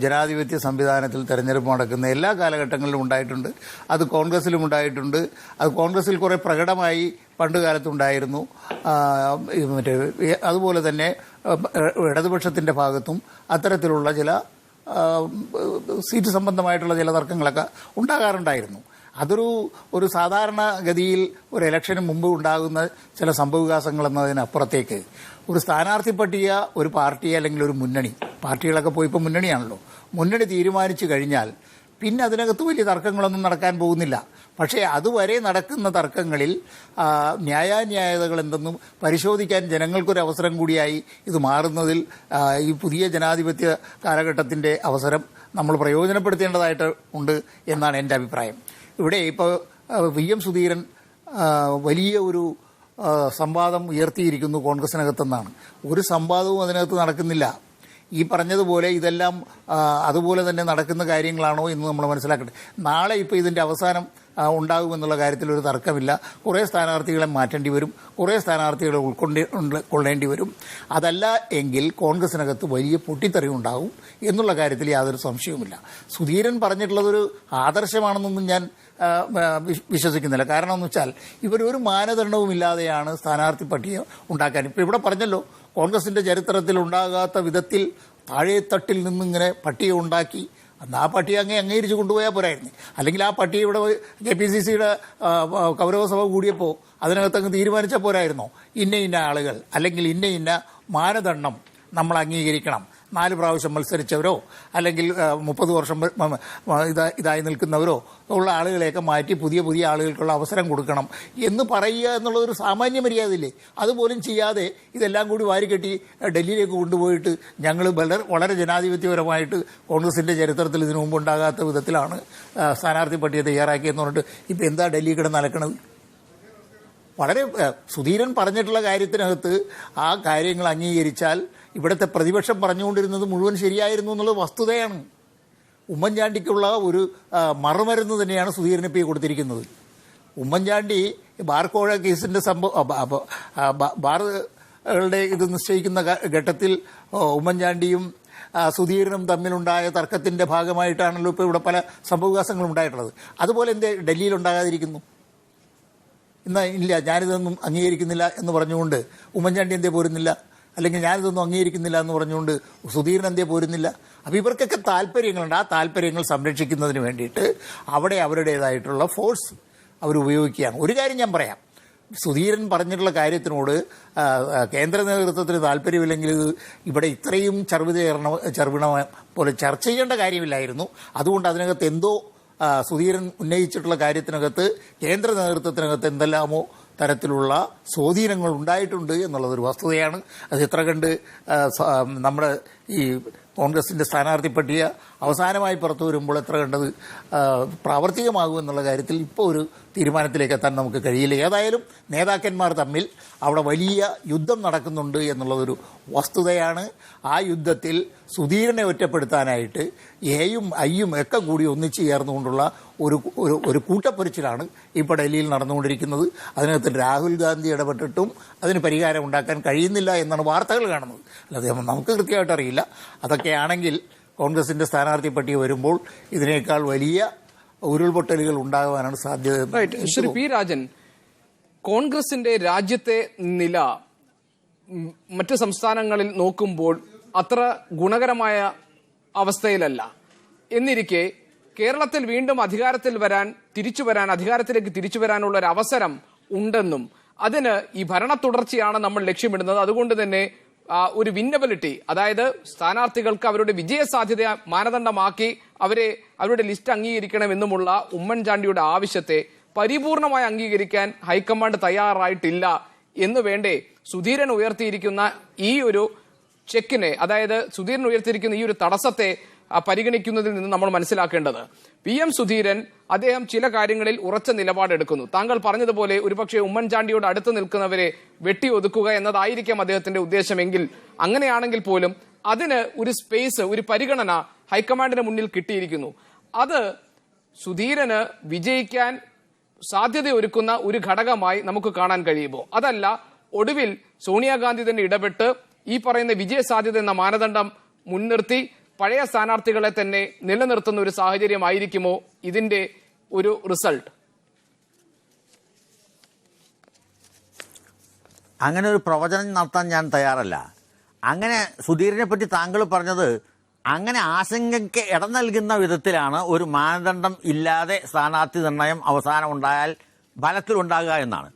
ജനാധിപത്യ സംവിധാനത്തിൽ തെരഞ്ഞെടുപ്പ് നടക്കുന്ന എല്ലാ കാലഘട്ടങ്ങളിലും ഉണ്ടായിട്ടുണ്ട്. അത് കോൺഗ്രസിലും ഉണ്ടായിട്ടുണ്ട്. അത് കോൺഗ്രസിൽ കുറെ പ്രകടമായി പണ്ട് കാലത്തുണ്ടായിരുന്നു. അതുപോലെ തന്നെ ഇടതുപക്ഷത്തിന്റെ ഭാഗത്തും അത്തരത്തിലുള്ള ചില സീറ്റ് സംബന്ധമായിട്ടുള്ള ചില തർക്കങ്ങളൊക്കെ ഉണ്ടാകാറുണ്ടായിരുന്നു. ഒരു സാധാരണ ഗതിയിൽ ഒരു ഇലക്ഷന് മുമ്പ് ഉണ്ടാകുന്ന ചില സംഭവവികാസങ്ങൾ എന്നതിനപ്പുറത്തേക്ക് ഒരു സ്ഥാനാർത്ഥി പട്ടിക ഒരു പാർട്ടി അല്ലെങ്കിൽ ഒരു മുന്നണി, പാർട്ടികളൊക്കെ പോയി ഇപ്പോൾ മുന്നണിയാണല്ലോ, മുന്നണി തീരുമാനിച്ചു കഴിഞ്ഞാൽ പിന്നെ അതിനകത്ത് വലിയ തർക്കങ്ങളൊന്നും നടക്കാൻ പോകുന്നില്ല. പക്ഷേ അതുവരെ നടക്കുന്ന തർക്കങ്ങളിൽ ന്യായാന്യായതകൾ എന്തെന്നും പരിശോധിക്കാൻ ജനങ്ങൾക്കൊരു അവസരം കൂടിയായി ഇത് മാറുന്നതിൽ ഈ പുതിയ ജനാധിപത്യ കാലഘട്ടത്തിൻ്റെ അവസരം നമ്മൾ പ്രയോജനപ്പെടുത്തേണ്ടതായിട്ട് ഉണ്ട് എന്നാണ് എൻ്റെ അഭിപ്രായം. ഇവിടെ ഇപ്പോൾ VM സുധീരൻ വലിയ ഒരു സംവാദം ഉയർത്തിയിരിക്കുന്നു കോൺഗ്രസിനകത്തെന്നാണ്. ഒരു സംവാദവും അതിനകത്ത് നടക്കുന്നില്ല. ഈ പറഞ്ഞതുപോലെ ഇതെല്ലാം അതുപോലെ തന്നെ നടക്കുന്ന കാര്യങ്ങളാണോ എന്ന് നമ്മൾ മനസ്സിലാക്കട്ടെ. നാളെ ഇപ്പോൾ ഇതിൻ്റെ അവസാനം ഉണ്ടാകുമെന്നുള്ള കാര്യത്തിൽ ഒരു തർക്കമില്ല. കുറേ സ്ഥാനാർത്ഥികളെ മാറ്റേണ്ടി വരും, കുറേ സ്ഥാനാർത്ഥികളെ കൊള്ളേണ്ടി വരും. അതല്ല എങ്കിൽ കോൺഗ്രസിനകത്ത് വലിയ പൊട്ടിത്തെറി ഉണ്ടാകും എന്നുള്ള കാര്യത്തിൽ യാതൊരു സംശയവുമില്ല. സുധീരൻ പറഞ്ഞിട്ടുള്ളതൊരു ആദർശമാണെന്നൊന്നും ഞാൻ വിശ്വസിക്കുന്നില്ല. കാരണം എന്ന് വെച്ചാൽ ഇവരൊരു മാനദണ്ഡവുമില്ലാതെയാണ് സ്ഥാനാർത്ഥി പട്ടിക ഉണ്ടാക്കാൻ. ഇപ്പോൾ ഇവിടെ പറഞ്ഞല്ലോ, കോൺഗ്രസിൻ്റെ ചരിത്രത്തിൽ ഉണ്ടാകാത്ത വിധത്തിൽ താഴെത്തട്ടിൽ നിന്നിങ്ങനെ പട്ടിക ഉണ്ടാക്കി. അന്ന് ആ പട്ടിക അംഗീകരിച്ച് കൊണ്ടുപോയാൽ പോരായിരുന്നു. അല്ലെങ്കിൽ ആ പട്ടിക ഇവിടെ KPCCയുടെ കൗരവസഭ കൂടിയപ്പോൾ അതിനകത്തങ്ങ് തീരുമാനിച്ചാൽ പോരായിരുന്നോ? ഇന്ന ആളുകൾ അല്ലെങ്കിൽ ഇന്ന മാനദണ്ഡം നമ്മൾ അംഗീകരിക്കണം. 4 പ്രാവശ്യം മത്സരിച്ചവരോ അല്ലെങ്കിൽ 30 വർഷം ഇതായി നിൽക്കുന്നവരോ ഉള്ള ആളുകളെയൊക്കെ മാറ്റി പുതിയ ആളുകൾക്കുള്ള അവസരം കൊടുക്കണം എന്ന് പറയുക എന്നുള്ളതൊരു സാമാന്യ മര്യാദയില്ലേ? അതുപോലും ചെയ്യാതെ ഇതെല്ലാം കൂടി വാരിക്കെട്ടി ഡൽഹിയിലേക്ക് കൊണ്ടുപോയിട്ട് ഞങ്ങൾ വളരെ ജനാധിപത്യപരമായിട്ട് കോൺഗ്രസിൻ്റെ ചരിത്രത്തിൽ ഇതിനു മുമ്പ് ഉണ്ടാകാത്ത വിധത്തിലാണ് സ്ഥാനാർത്ഥി പട്ടിക തയ്യാറാക്കിയെന്ന് പറഞ്ഞിട്ട് ഇപ്പം എന്താ ഡൽഹി കിടന്ന് അലക്കണത്? വളരെ സുധീരൻ പറഞ്ഞിട്ടുള്ള കാര്യത്തിനകത്ത് ആ കാര്യങ്ങൾ അംഗീകരിച്ചാൽ ഇവിടുത്തെ പ്രതിപക്ഷം പറഞ്ഞുകൊണ്ടിരുന്നത് മുഴുവൻ ശരിയായിരുന്നു എന്നുള്ളത് വസ്തുതയാണ്. ഉമ്മൻചാണ്ടിക്കുള്ള ഒരു മറുമരുന്ന് തന്നെയാണ് സുധീരനിപ്പോൾ കൊടുത്തിരിക്കുന്നത്. ഉമ്മൻചാണ്ടി ബാർക്കോഴ കേസിൻ്റെ ബാറുകളുടെ ഇത് നിശ്ചയിക്കുന്ന ഘട്ടത്തിൽ ഉമ്മൻചാണ്ടിയും സുധീരനും തമ്മിലുണ്ടായ തർക്കത്തിൻ്റെ ഭാഗമായിട്ടാണല്ലോ ഇപ്പോൾ ഇവിടെ പല സംഭവവികാസങ്ങളും ഉണ്ടായിട്ടുള്ളത്. അതുപോലെ എന്തേ ഡൽഹിയിൽ ഉണ്ടാകാതിരിക്കുന്നു? ഇല്ല, ഞാനിതൊന്നും അംഗീകരിക്കുന്നില്ല എന്ന് പറഞ്ഞുകൊണ്ട് ഉമ്മൻചാണ്ടി എന്തേ പോരുന്നില്ല? അല്ലെങ്കിൽ ഞാനിതൊന്നും അംഗീകരിക്കുന്നില്ല എന്ന് പറഞ്ഞുകൊണ്ട് സുധീരൻ എന്തേ പോരുന്നില്ല? അപ്പോൾ ഇവർക്കൊക്കെ താല്പര്യങ്ങളുണ്ട്. ആ താല്പര്യങ്ങൾ സംരക്ഷിക്കുന്നതിന് വേണ്ടിയിട്ട് അവിടെ അവരുടേതായിട്ടുള്ള ഫോഴ്സ് അവർ ഉപയോഗിക്കുകയാണ്. ഒരു കാര്യം ഞാൻ പറയാം, സുധീരൻ പറഞ്ഞിട്ടുള്ള കാര്യത്തിനോട് കേന്ദ്ര നേതൃത്വത്തിന് താല്പര്യമില്ലെങ്കിൽ ഇവിടെ ഇത്രയും ചെറുവിണ പോലെ ചർച്ച ചെയ്യേണ്ട കാര്യമില്ലായിരുന്നു. അതുകൊണ്ട് അതിനകത്ത് എന്തോ സുധീരൻ ഉന്നയിച്ചിട്ടുള്ള കാര്യത്തിനകത്ത് കേന്ദ്ര നേതൃത്വത്തിനകത്ത് എന്തെല്ലാമോ തരത്തിലുള്ള സ്വാധീനങ്ങൾ ഉണ്ടായിട്ടുണ്ട് എന്നുള്ളതൊരു വസ്തുതയാണ്. അത് എത്ര കണ്ട് നമ്മുടെ ഈ കോൺഗ്രസിൻ്റെ സ്ഥാനാർത്ഥി പട്ടിക അവസാനമായി പുറത്തു വരുമ്പോൾ എത്ര കണ്ടത് പ്രാവർത്തികമാകുമെന്നുള്ള കാര്യത്തിൽ ഇപ്പോൾ ഒരു തീരുമാനത്തിലേക്ക് എത്താൻ നമുക്ക് കഴിയില്ല. ഏതായാലും നേതാക്കന്മാർ തമ്മിൽ അവിടെ വലിയ യുദ്ധം നടക്കുന്നുണ്ട് എന്നുള്ളതൊരു വസ്തുതയാണ്. ആ യുദ്ധത്തിൽ സുധീരനെ ഒറ്റപ്പെടുത്താനായിട്ട് എയും ഐയും ഒക്കെ കൂടി ഒന്നിച്ചു ചേർന്നുകൊണ്ടുള്ള ഒരു കൂട്ടപ്പൊരിച്ചിലാണ് ഇപ്പോൾ ഡൽഹിയിൽ നടന്നുകൊണ്ടിരിക്കുന്നത്. അതിനകത്ത് രാഹുൽ ഗാന്ധി ഇടപെട്ടിട്ടും അതിന് പരിഹാരം ഉണ്ടാക്കാൻ കഴിയുന്നില്ല എന്നാണ് വാർത്തകൾ കാണുന്നത്. അല്ലാതെ നമുക്ക് കൃത്യമായിട്ട് അറിയില്ല. അതൊക്കെയാണെങ്കിൽ കോൺഗ്രസിൻ്റെ സ്ഥാനാർത്ഥി പട്ടിക വരുമ്പോൾ ഇതിനേക്കാൾ വലിയ ഉരുൾപൊട്ടലുകൾ ഉണ്ടാകാനാണ് സാധ്യത. ശ്രീ പി രാജൻ, കോൺഗ്രസിന്റെ രാജ്യത്തെ നില മറ്റ് സംസ്ഥാനങ്ങളിൽ നോക്കുമ്പോൾ അത്ര ഗുണകരമായ അവസ്ഥയിലല്ല. എന്നിരിക്കെ കേരളത്തിൽ വീണ്ടും അധികാരത്തിലേക്ക് തിരിച്ചു വരാനുള്ള ഒരു അവസരം ഉണ്ടെന്നും അതിന് ഈ ഭരണ തുടർച്ചയാണ് നമ്മൾ ലക്ഷ്യമിടുന്നത്, അതുകൊണ്ട് തന്നെ ഒരു വിന്നബിലിറ്റി, അതായത് സ്ഥാനാർത്ഥികൾക്ക് അവരുടെ വിജയസാധ്യത മാനദണ്ഡമാക്കി അവരുടെ ലിസ്റ്റ് അംഗീകരിക്കണമെന്നുമുള്ള ഉമ്മൻചാണ്ടിയുടെ ആവശ്യത്തെ പരിപൂർണമായി അംഗീകരിക്കാൻ ഹൈക്കമാൻഡ് തയ്യാറായിട്ടില്ല എന്ന് വേണ്ടേ സുധീരൻ ഉയർത്തിയിരിക്കുന്ന ഈ ഒരു ചെക്കിനെ, അതായത് സുധീരൻ ഉയർത്തിയിരിക്കുന്ന ഈ ഒരു തടസ്സത്തെ പരിഗണിക്കുന്നതിൽ നിന്ന് നമ്മൾ മനസ്സിലാക്കേണ്ടത്? PM സുധീരൻ അദ്ദേഹം ചില കാര്യങ്ങളിൽ ഉറച്ച നിലപാടെടുക്കുന്നു. താങ്കൾ പറഞ്ഞതുപോലെ ഒരുപക്ഷെ ഉമ്മൻചാണ്ടിയോട് അടുത്ത് നിൽക്കുന്നവരെ വെട്ടിയൊതുക്കുക എന്നതായിരിക്കാം അദ്ദേഹത്തിന്റെ ഉദ്ദേശമെങ്കിൽ, അങ്ങനെയാണെങ്കിൽ പോലും അതിന് ഒരു സ്പേസ്, ഒരു പരിഗണന ഹൈക്കമാൻഡിന് മുന്നിൽ കിട്ടിയിരിക്കുന്നു. അത് സുധീരന് വിജയിക്കാൻ സാധ്യതയൊരുക്കുന്ന ഒരു ഘടകമായി നമുക്ക് കാണാൻ കഴിയുമോ? അതല്ല ഒടുവിൽ സോണിയാഗാന്ധി തന്നെ ഇടപെട്ട് ഈ പറയുന്ന വിജയ സാധ്യത എന്ന മാനദണ്ഡം മുൻനിർത്തി പഴയ സ്ഥാനാർത്ഥികളെ തന്നെ നിലനിർത്തുന്ന ഒരു സാഹചര്യമായിരിക്കുമോ ഇതിന്റെ ഒരു റിസൾട്ട്? അങ്ങനെ ഒരു പ്രവചനം നടത്താൻ ഞാൻ തയ്യാറല്ല. അങ്ങനെ സുധീരനെ പറ്റി താങ്കൾ പറഞ്ഞത് അങ്ങനെ ആശങ്കയ്ക്ക് ഇടം നൽകുന്ന വിധത്തിലാണ് ഒരു മാനദണ്ഡം ഇല്ലാതെ സ്ഥാനാർത്ഥി നിർണയം അവസാനം ഉണ്ടായാൽ ഫലത്തിലുണ്ടാകുക എന്നാണ്.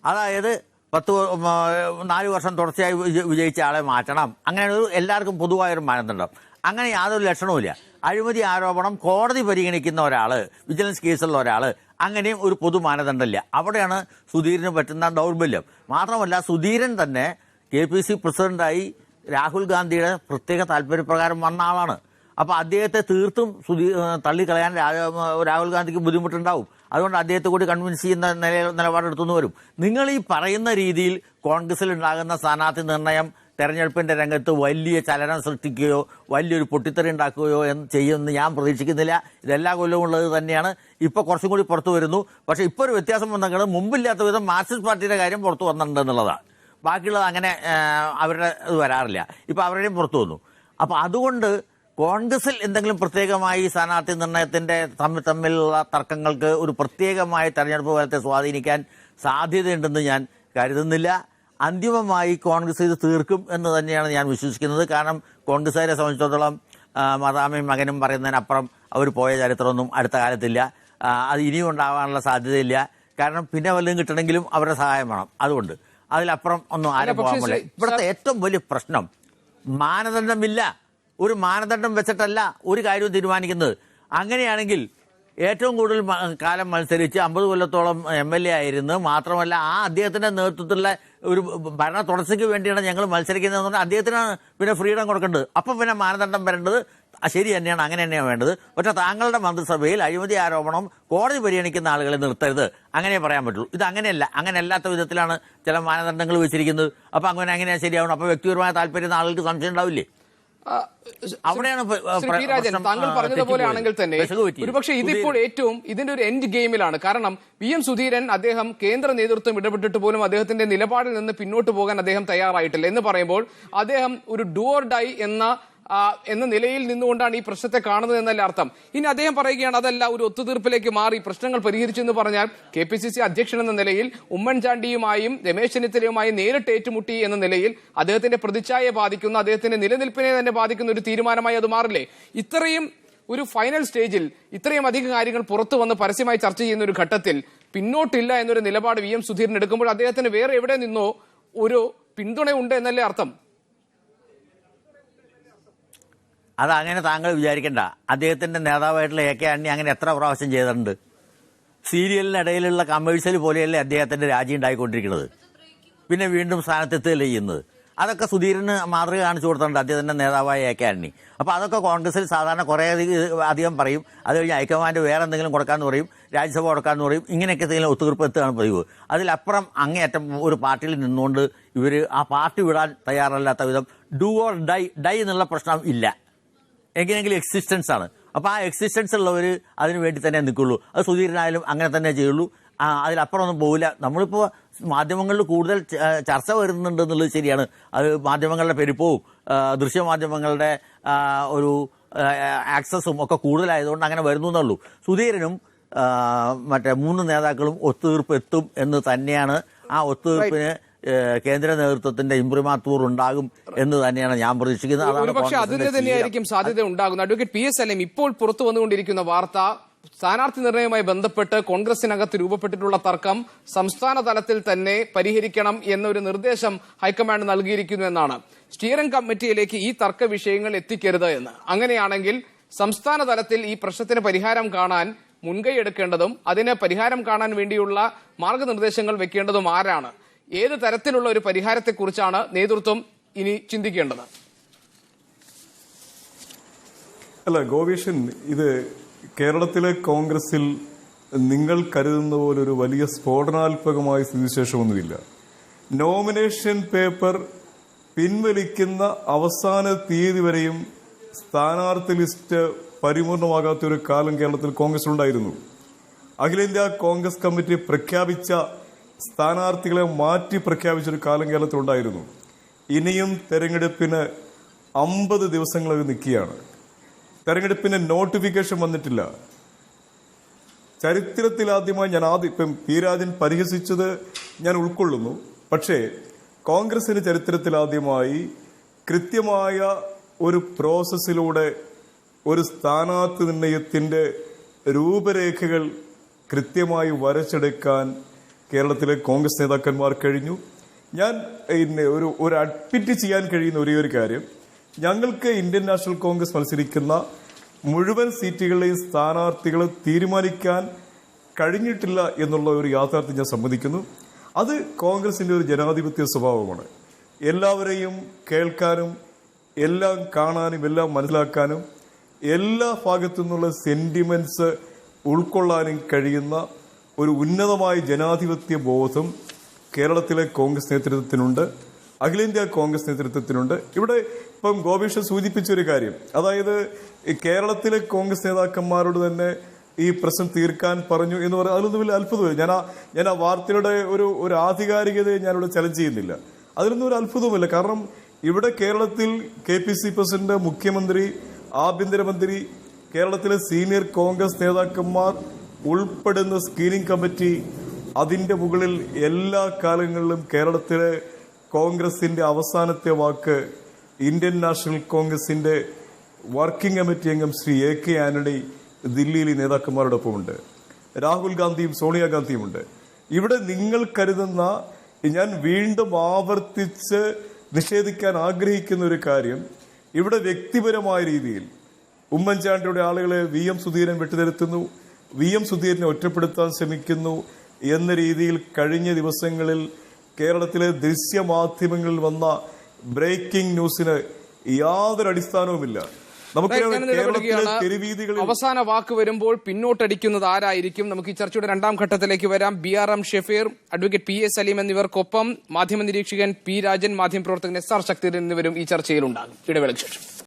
അതായത് 4 വർഷം തുടർച്ചയായി വിജയിച്ച ആളെ മാറ്റണം, അങ്ങനെ ഒരു എല്ലാവർക്കും പൊതുവായൊരു മാനദണ്ഡം. അങ്ങനെ യാതൊരു ലക്ഷണവുമില്ല. അഴിമതി ആരോപണം കോടതി പരിഗണിക്കുന്ന ഒരാൾ, വിജിലൻസ് കേസുള്ള ഒരാൾ, അങ്ങനെയും ഒരു പൊതു മാനദണ്ഡമില്ല. അവിടെയാണ് സുധീരന് പറ്റുന്ന ദൗർബല്യം. മാത്രമല്ല സുധീരൻ തന്നെ KPC പ്രസിഡന്റായി രാഹുൽ ഗാന്ധിയുടെ പ്രത്യേക താല്പര്യപ്രകാരം വന്ന ആളാണ്. അപ്പോൾ അദ്ദേഹത്തെ തീർത്തും തള്ളിക്കളയാൻ രാഹുൽ ഗാന്ധിക്ക് ബുദ്ധിമുട്ടുണ്ടാവും. അതുകൊണ്ട് അദ്ദേഹത്തെ കൂടി കൺവിൻസ് ചെയ്യുന്ന നിലപാടെടുത്തുനിന്ന് വരും. നിങ്ങൾ ഈ പറയുന്ന രീതിയിൽ കോൺഗ്രസിൽ ഉണ്ടാകുന്ന സ്ഥാനാർത്ഥി നിർണയം തെരഞ്ഞെടുപ്പിന്റെ രംഗത്ത് വലിയ ചലനം സൃഷ്ടിക്കുകയോ വലിയൊരു പൊട്ടിത്തെറി ഉണ്ടാക്കുകയോ ചെയ്യുമെന്ന് ഞാൻ പ്രതീക്ഷിക്കുന്നില്ല. ഇതെല്ലാ കൊല്ലവും ഉള്ളത് തന്നെയാണ്. ഇപ്പോൾ കുറച്ചും കൂടി പുറത്തു വരുന്നു. പക്ഷേ ഇപ്പോൾ ഒരു വ്യത്യാസം വന്നെങ്കിൽ മുമ്പില്ലാത്ത വിധം മാർക്സിസ്റ്റ് പാർട്ടിയുടെ കാര്യം പുറത്തു വന്നിട്ടുണ്ട് എന്നുള്ളതാണ്. ബാക്കിയുള്ളത് അങ്ങനെ അവരുടെ ഇത് വരാറില്ല. ഇപ്പോൾ അവരുടെയും പുറത്തു വന്നു. അപ്പോൾ അതുകൊണ്ട് കോൺഗ്രസിൽ എന്തെങ്കിലും പ്രത്യേകമായി സ്ഥാനാർത്ഥി നിർണയത്തിന്റെ തമ്മിലുള്ള തർക്കങ്ങൾക്ക് ഒരു പ്രത്യേകമായ തെരഞ്ഞെടുപ്പ് ഫലത്തെ സ്വാധീനിക്കാൻ സാധ്യതയുണ്ടെന്ന് ഞാൻ കരുതുന്നില്ല. അന്തിമമായി കോൺഗ്രസ് ഇത് തീർക്കും എന്ന് തന്നെയാണ് ഞാൻ വിശ്വസിക്കുന്നത്. കാരണം കോൺഗ്രസുകാരെ സംബന്ധിച്ചിടത്തോളം മദാമയും മകനും പറയുന്നതിനപ്പുറം അവർ പോയ ചരിത്രമൊന്നും അടുത്ത കാലത്തില്ല. അത് ഇനിയും ഉണ്ടാവാനുള്ള സാധ്യതയില്ല. കാരണം പിന്നെ വല്ലതും കിട്ടണമെങ്കിലും അവരുടെ സഹായം വേണം. അതുകൊണ്ട് അതിലപ്പുറം ഒന്നും ആരും പോകാൻ പറ്റില്ല. ഇവിടുത്തെ ഏറ്റവും വലിയ പ്രശ്നം മാനദണ്ഡമില്ല. ഒരു മാനദണ്ഡം വെച്ചിട്ടല്ല ഒരു കാര്യവും തീരുമാനിക്കുന്നത്. അങ്ങനെയാണെങ്കിൽ ഏറ്റവും കൂടുതൽ കാലം മത്സരിച്ച് 50 കൊല്ലത്തോളം MLA ആയിരുന്നു. മാത്രമല്ല അദ്ദേഹത്തിന്റെ നേതൃത്വത്തിലുള്ള ഒരു ഭരണ തുടർച്ചയ്ക്ക് വേണ്ടിയാണ് ഞങ്ങൾ മത്സരിക്കുന്നതെന്ന് പറഞ്ഞാൽ അദ്ദേഹത്തിനാണ് പിന്നെ ഫ്രീഡം കൊടുക്കേണ്ടത്. അപ്പം പിന്നെ മാനദണ്ഡം വരേണ്ടത് ശരി തന്നെയാണ്, അങ്ങനെ തന്നെയാണ് വേണ്ടത്. പക്ഷേ താങ്കളുടെ മന്ത്രിസഭയിൽ അഴിമതി ആരോപണം കോടതി പരിഗണിക്കുന്ന ആളുകളെ നിർത്തരുത്, അങ്ങനെ പറയാൻ പറ്റുള്ളൂ. ഇത് അങ്ങനെയല്ല. അങ്ങനെ അല്ലാത്ത വിധത്തിലാണ് ചില മാനദണ്ഡങ്ങൾ വെച്ചിരിക്കുന്നത്. അപ്പം അങ്ങനെയാണ് ശരിയാവണം. അപ്പം വ്യക്തിപരമായ താല്പര്യം ആളുകൾക്ക് സംശയം ഉണ്ടാവില്ലേ? അവിടെയാണ് താങ്കൾ പറഞ്ഞതുപോലെ ആണെങ്കിൽ തന്നെ ഒരുപക്ഷെ ഇതിപ്പോൾ ഏറ്റവും ഇതിന്റെ ഒരു എൻഡ് ഗെയിമിലാണ്. കാരണം PM സുധീരൻ അദ്ദേഹം കേന്ദ്ര നേതൃത്വം ഇടപെട്ടിട്ട് പോലും അദ്ദേഹത്തിന്റെ നിലപാടിൽ നിന്ന് പിന്നോട്ട് പോകാൻ അദ്ദേഹം തയ്യാറായിട്ടില്ല എന്ന് പറയുമ്പോൾ അദ്ദേഹം ഒരു ഡു ഓർ ഡൈ എന്ന നിലയിൽ നിന്നുകൊണ്ടാണ് ഈ പ്രശ്നത്തെ കാണുന്നത് എന്നല്ല അർത്ഥം. ഇനി അദ്ദേഹം പറയുകയാണ് അതല്ല, ഒരു ഒത്തുതീർപ്പിലേക്ക് മാറി പ്രശ്നങ്ങൾ പരിഹരിച്ചു എന്ന് പറഞ്ഞാൽ KPCC അധ്യക്ഷൻ എന്ന നിലയിൽ ഉമ്മൻചാണ്ടിയുമായും രമേശ് ചെന്നിത്തലയുമായും നേരിട്ട് ഏറ്റുമുട്ടി എന്ന നിലയിൽ അദ്ദേഹത്തിന്റെ പ്രതിച്ഛായയെ ബാധിക്കുന്ന, അദ്ദേഹത്തിന്റെ നിലനിൽപ്പിനെ തന്നെ ബാധിക്കുന്ന ഒരു തീരുമാനമായി അത് മാറില്ലേ? ഇത്രയും ഒരു ഫൈനൽ സ്റ്റേജിൽ ഇത്രയും അധികം കാര്യങ്ങൾ പുറത്തു വന്ന് പരസ്യമായി ചർച്ച ചെയ്യുന്ന ഒരു ഘട്ടത്തിൽ പിന്നോട്ടില്ല എന്നൊരു നിലപാട് VM സുധീരൻ എടുക്കുമ്പോൾ അദ്ദേഹത്തിന് വേറെ എവിടെ നിന്നോ ഒരു പിന്തുണയുണ്ട് എന്നല്ലേ അർത്ഥം? അതങ്ങനെ താങ്കൾ വിചാരിക്കണ്ട. അദ്ദേഹത്തിന്റെ നേതാവായിട്ടുള്ള AK ആന്റണി അങ്ങനെ എത്ര പ്രാവശ്യം ചെയ്തിട്ടുണ്ട്. സീരിയലിനിടയിലുള്ള കമേഴ്ഷ്യൽ പോലെയല്ലേ അദ്ദേഹത്തിന്റെ രാജി ഉണ്ടായിക്കൊണ്ടിരിക്കുന്നത്. പിന്നെ വീണ്ടും സ്ഥാനത്തെത്തുകയല്ലേ ചെയ്യുന്നത്. അതൊക്കെ സുധീരന് മാതൃക കാണിച്ചു കൊടുത്തിട്ടുണ്ട് അദ്ദേഹത്തിന്റെ നേതാവായ AK ആന്റണി. അപ്പോൾ അതൊക്കെ കോൺഗ്രസിൽ സാധാരണ കുറേ അധികം പറയും. അത് കഴിഞ്ഞ് ഹൈക്കമാൻഡ് വേറെ എന്തെങ്കിലും കൊടുക്കാമെന്ന് പറയും, രാജ്യസഭ കൊടുക്കാമെന്ന് പറയും. ഇങ്ങനെയൊക്കെ എന്തെങ്കിലും ഒത്തുതീർപ്പ് എത്തുകയാണ് പതിവ്. അതിലപ്പുറം അങ്ങേയറ്റം ഒരു പാർട്ടിയിൽ നിന്നുകൊണ്ട് ഇവർ ആ പാർട്ടി വിടാൻ തയ്യാറല്ലാത്ത വിധം ഡു ഓർ ഡൈ എന്നുള്ള പ്രശ്നം ഇല്ല. എങ്ങനെയെങ്കിലും എക്സിസ്റ്റൻസ് ആണ്. അപ്പോൾ ആ എക്സിസ്റ്റൻസ് ഉള്ളവർ അതിനു വേണ്ടി തന്നെ നിൽക്കുള്ളൂ. അത് സുധീരനായാലും അങ്ങനെ തന്നെ ചെയ്യുള്ളൂ. അതിലപ്പുറം ഒന്നും പോകില്ല. നമ്മളിപ്പോൾ മാധ്യമങ്ങളിൽ കൂടുതൽ ചർച്ച വരുന്നുണ്ട് എന്നുള്ളത് ശരിയാണ്. അത് മാധ്യമങ്ങളുടെ പെരുപ്പവും ദൃശ്യമാധ്യമങ്ങളുടെ ഒരു ആക്സസും ഒക്കെ കൂടുതലായതുകൊണ്ട് അങ്ങനെ വരുന്നു എന്നുള്ളൂ. സുധീരനും മറ്റേ 3 നേതാക്കളും ഒത്തുതീർപ്പ് എത്തും എന്ന് തന്നെയാണ്. ആ ഒത്തുതീർപ്പിന് കേന്ദ്ര നേതൃത്വത്തിന്റെ ഇംപ്രിമാത്തൂർ ഉണ്ടാകും എന്ന് തന്നെയാണ് ഞാൻ പ്രതീക്ഷിക്കുന്നത്. ഒരുപക്ഷെ അതിന് തന്നെയായിരിക്കും സാധ്യത ഉണ്ടാകുന്നത്. അഡ്വക്കേറ്റ് PS സലീം, ഇപ്പോൾ പുറത്തു വന്നുകൊണ്ടിരിക്കുന്ന വാർത്ത സ്ഥാനാർത്ഥി നിർണയവുമായി ബന്ധപ്പെട്ട് കോൺഗ്രസിനകത്ത് രൂപപ്പെട്ടിട്ടുള്ള തർക്കം സംസ്ഥാന തലത്തിൽ തന്നെ പരിഹരിക്കണം എന്നൊരു നിർദ്ദേശം ഹൈക്കമാൻഡ് നൽകിയിരിക്കുന്നു എന്നാണ്. സ്റ്റിയറിംഗ് കമ്മിറ്റിയിലേക്ക് ഈ തർക്ക വിഷയങ്ങൾ എത്തിക്കരുത് എന്ന്. അങ്ങനെയാണെങ്കിൽ സംസ്ഥാന തലത്തിൽ ഈ പ്രശ്നത്തിന് പരിഹാരം കാണാൻ മുൻകൈ എടുക്കേണ്ടതും അതിന് പരിഹാരം കാണാൻ വേണ്ടിയുള്ള മാർഗനിർദ്ദേശങ്ങൾ വെക്കേണ്ടതും ആരാണ്? ഏത് തരത്തിലുള്ള ഒരു പരിഹാരത്തെക്കുറിച്ചാണ് നേതൃത്വം ഇനി ചിന്തിക്കേണ്ടത്? അല്ല ഗോപീഷൻ, ഇത് കേരളത്തിലെ കോൺഗ്രസിൽ നിങ്ങൾ കരുതുന്ന പോലെ ഒരു വലിയ സ്ഫോടനാത്മകമായ സ്ഥിതിവിശേഷമൊന്നുമില്ല. നോമിനേഷൻ പേപ്പർ പിൻവലിക്കുന്ന അവസാന തീയതി വരെയും സ്ഥാനാർത്ഥി ലിസ്റ്റ് പരിപൂർണമാകാത്ത ഒരു കാലം കേരളത്തിൽ കോൺഗ്രസിലുണ്ടായിരുന്നു. അഖിലേന്ത്യാ കോൺഗ്രസ് കമ്മിറ്റി പ്രഖ്യാപിച്ച സ്ഥാനാർത്ഥികളെ മാറ്റി പ്രഖ്യാപിച്ചൊരു കാലം കേരളത്തിലുണ്ടായിരുന്നു. ഇനിയും തെരഞ്ഞെടുപ്പിന് 50 ദിവസങ്ങൾ നിൽക്കുകയാണ്. തെരഞ്ഞെടുപ്പിന് നോട്ടിഫിക്കേഷൻ വന്നിട്ടില്ല. ചരിത്രത്തിലാദ്യമായി ഇപ്പം പി രാജൻ പരിഹസിച്ചത് ഞാൻ ഉൾക്കൊള്ളുന്നു. പക്ഷേ കോൺഗ്രസിന് ചരിത്രത്തിലാദ്യമായി കൃത്യമായ ഒരു പ്രോസസ്സിലൂടെ ഒരു സ്ഥാനാർത്ഥി നിർണയത്തിന്റെ രൂപരേഖകൾ കൃത്യമായി വരച്ചെടുക്കാൻ കേരളത്തിലെ കോൺഗ്രസ് നേതാക്കന്മാർ കഴിഞ്ഞു. ഞാൻ ഒരു അഡ്മിറ്റ് ചെയ്യാൻ കഴിയുന്ന ഒരേ ഒരു കാര്യം, ഞങ്ങൾക്ക് ഇന്ത്യൻ നാഷണൽ കോൺഗ്രസ് മത്സരിക്കുന്ന മുഴുവൻ സീറ്റുകളിലെയും സ്ഥാനാർത്ഥികളെ തീരുമാനിക്കാൻ കഴിഞ്ഞിട്ടില്ല എന്നുള്ള ഒരു യാഥാർത്ഥ്യം ഞാൻ സമ്മതിക്കുന്നു. അത് കോൺഗ്രസിന്റെ ഒരു ജനാധിപത്യ സ്വഭാവമാണ്. എല്ലാവരെയും കേൾക്കാനും എല്ലാം കാണാനും എല്ലാം മനസ്സിലാക്കാനും എല്ലാ ഭാഗത്തു നിന്നുള്ള സെന്റിമെന്റ്സ് ഉൾക്കൊള്ളാനും കഴിയുന്ന ഒരു ഉന്നതമായ ജനാധിപത്യ ബോധം കേരളത്തിലെ കോൺഗ്രസ് നേതൃത്വത്തിനുണ്ട്, അഖിലേന്ത്യാ കോൺഗ്രസ് നേതൃത്വത്തിനുണ്ട്. ഇവിടെ ഇപ്പം ഗോപീഷ് സൂചിപ്പിച്ചൊരു കാര്യം, അതായത് കേരളത്തിലെ കോൺഗ്രസ് നേതാക്കന്മാരോട് തന്നെ ഈ പ്രശ്നം തീർക്കാൻ പറഞ്ഞു എന്ന് പറയുന്നത് അതിലൊന്നും വലിയ അത്ഭുതമില്ല. ഞാൻ ആ വാർത്തയുടെ ഒരു ആധികാരികതയെ ഞാനിവിടെ ചലഞ്ച് ചെയ്യുന്നില്ല. അതിലൊന്നും ഒരു അത്ഭുതവുമില്ല. കാരണം ഇവിടെ കേരളത്തിൽ KPC പ്രസിഡന്റ്, മുഖ്യമന്ത്രി, ആഭ്യന്തരമന്ത്രി, കേരളത്തിലെ സീനിയർ കോൺഗ്രസ് നേതാക്കന്മാർ ഉൾപ്പെടുന്ന സ്ക്രീനിംഗ് കമ്മിറ്റി, അതിന്റെ മുകളിൽ എല്ലാ കാലങ്ങളിലും കേരളത്തിലെ കോൺഗ്രസിന്റെ അവസാനത്തെ വാക്ക് ഇന്ത്യൻ നാഷണൽ കോൺഗ്രസിന്റെ വർക്കിംഗ് കമ്മിറ്റി അംഗം ശ്രീ AK ആന്റണി ദില്ലിയിലെ നേതാക്കന്മാരോടൊപ്പമുണ്ട്. രാഹുൽ ഗാന്ധിയും സോണിയാഗാന്ധിയുമുണ്ട്. ഇവിടെ നിങ്ങൾ കരുതുന്ന, ഞാൻ വീണ്ടും ആവർത്തിച്ച് നിഷേധിക്കാൻ ആഗ്രഹിക്കുന്ന ഒരു കാര്യം, ഇവിടെ വ്യക്തിപരമായ രീതിയിൽ ഉമ്മൻചാണ്ടിയുടെ ആളുകളെ VM സുധീരൻ വെട്ടിനിരത്തുന്നു, VM സുധീരനെ ഒറ്റപ്പെടുത്താൻ ശ്രമിക്കുന്നു എന്ന രീതിയിൽ കഴിഞ്ഞ ദിവസങ്ങളിൽ കേരളത്തിലെ ദൃശ്യമാധ്യമങ്ങളിൽ വന്ന ബ്രേക്കിംഗ് ന്യൂസിന് യാതൊരു അടിസ്ഥാനവുമില്ല. അവസാന വാക്ക് വരുമ്പോൾ പിന്നോട്ടടിക്കുന്നത് ആരായിരിക്കും? നമുക്ക് ഈ ചർച്ചയുടെ രണ്ടാം ഘട്ടത്തിലേക്ക് വരാം. BRM Shefeer, advocate PA Saleem എന്നിവർക്കൊപ്പം മാധ്യമ നിരീക്ഷകൻ P രാജൻ, മാധ്യമപ്രവർത്തകൻ SR ശക്തിധരൻ എന്നിവരും ഈ ചർച്ചയിൽ ഉണ്ടാകും. ഇടവേളയ്ക്ക് ശേഷം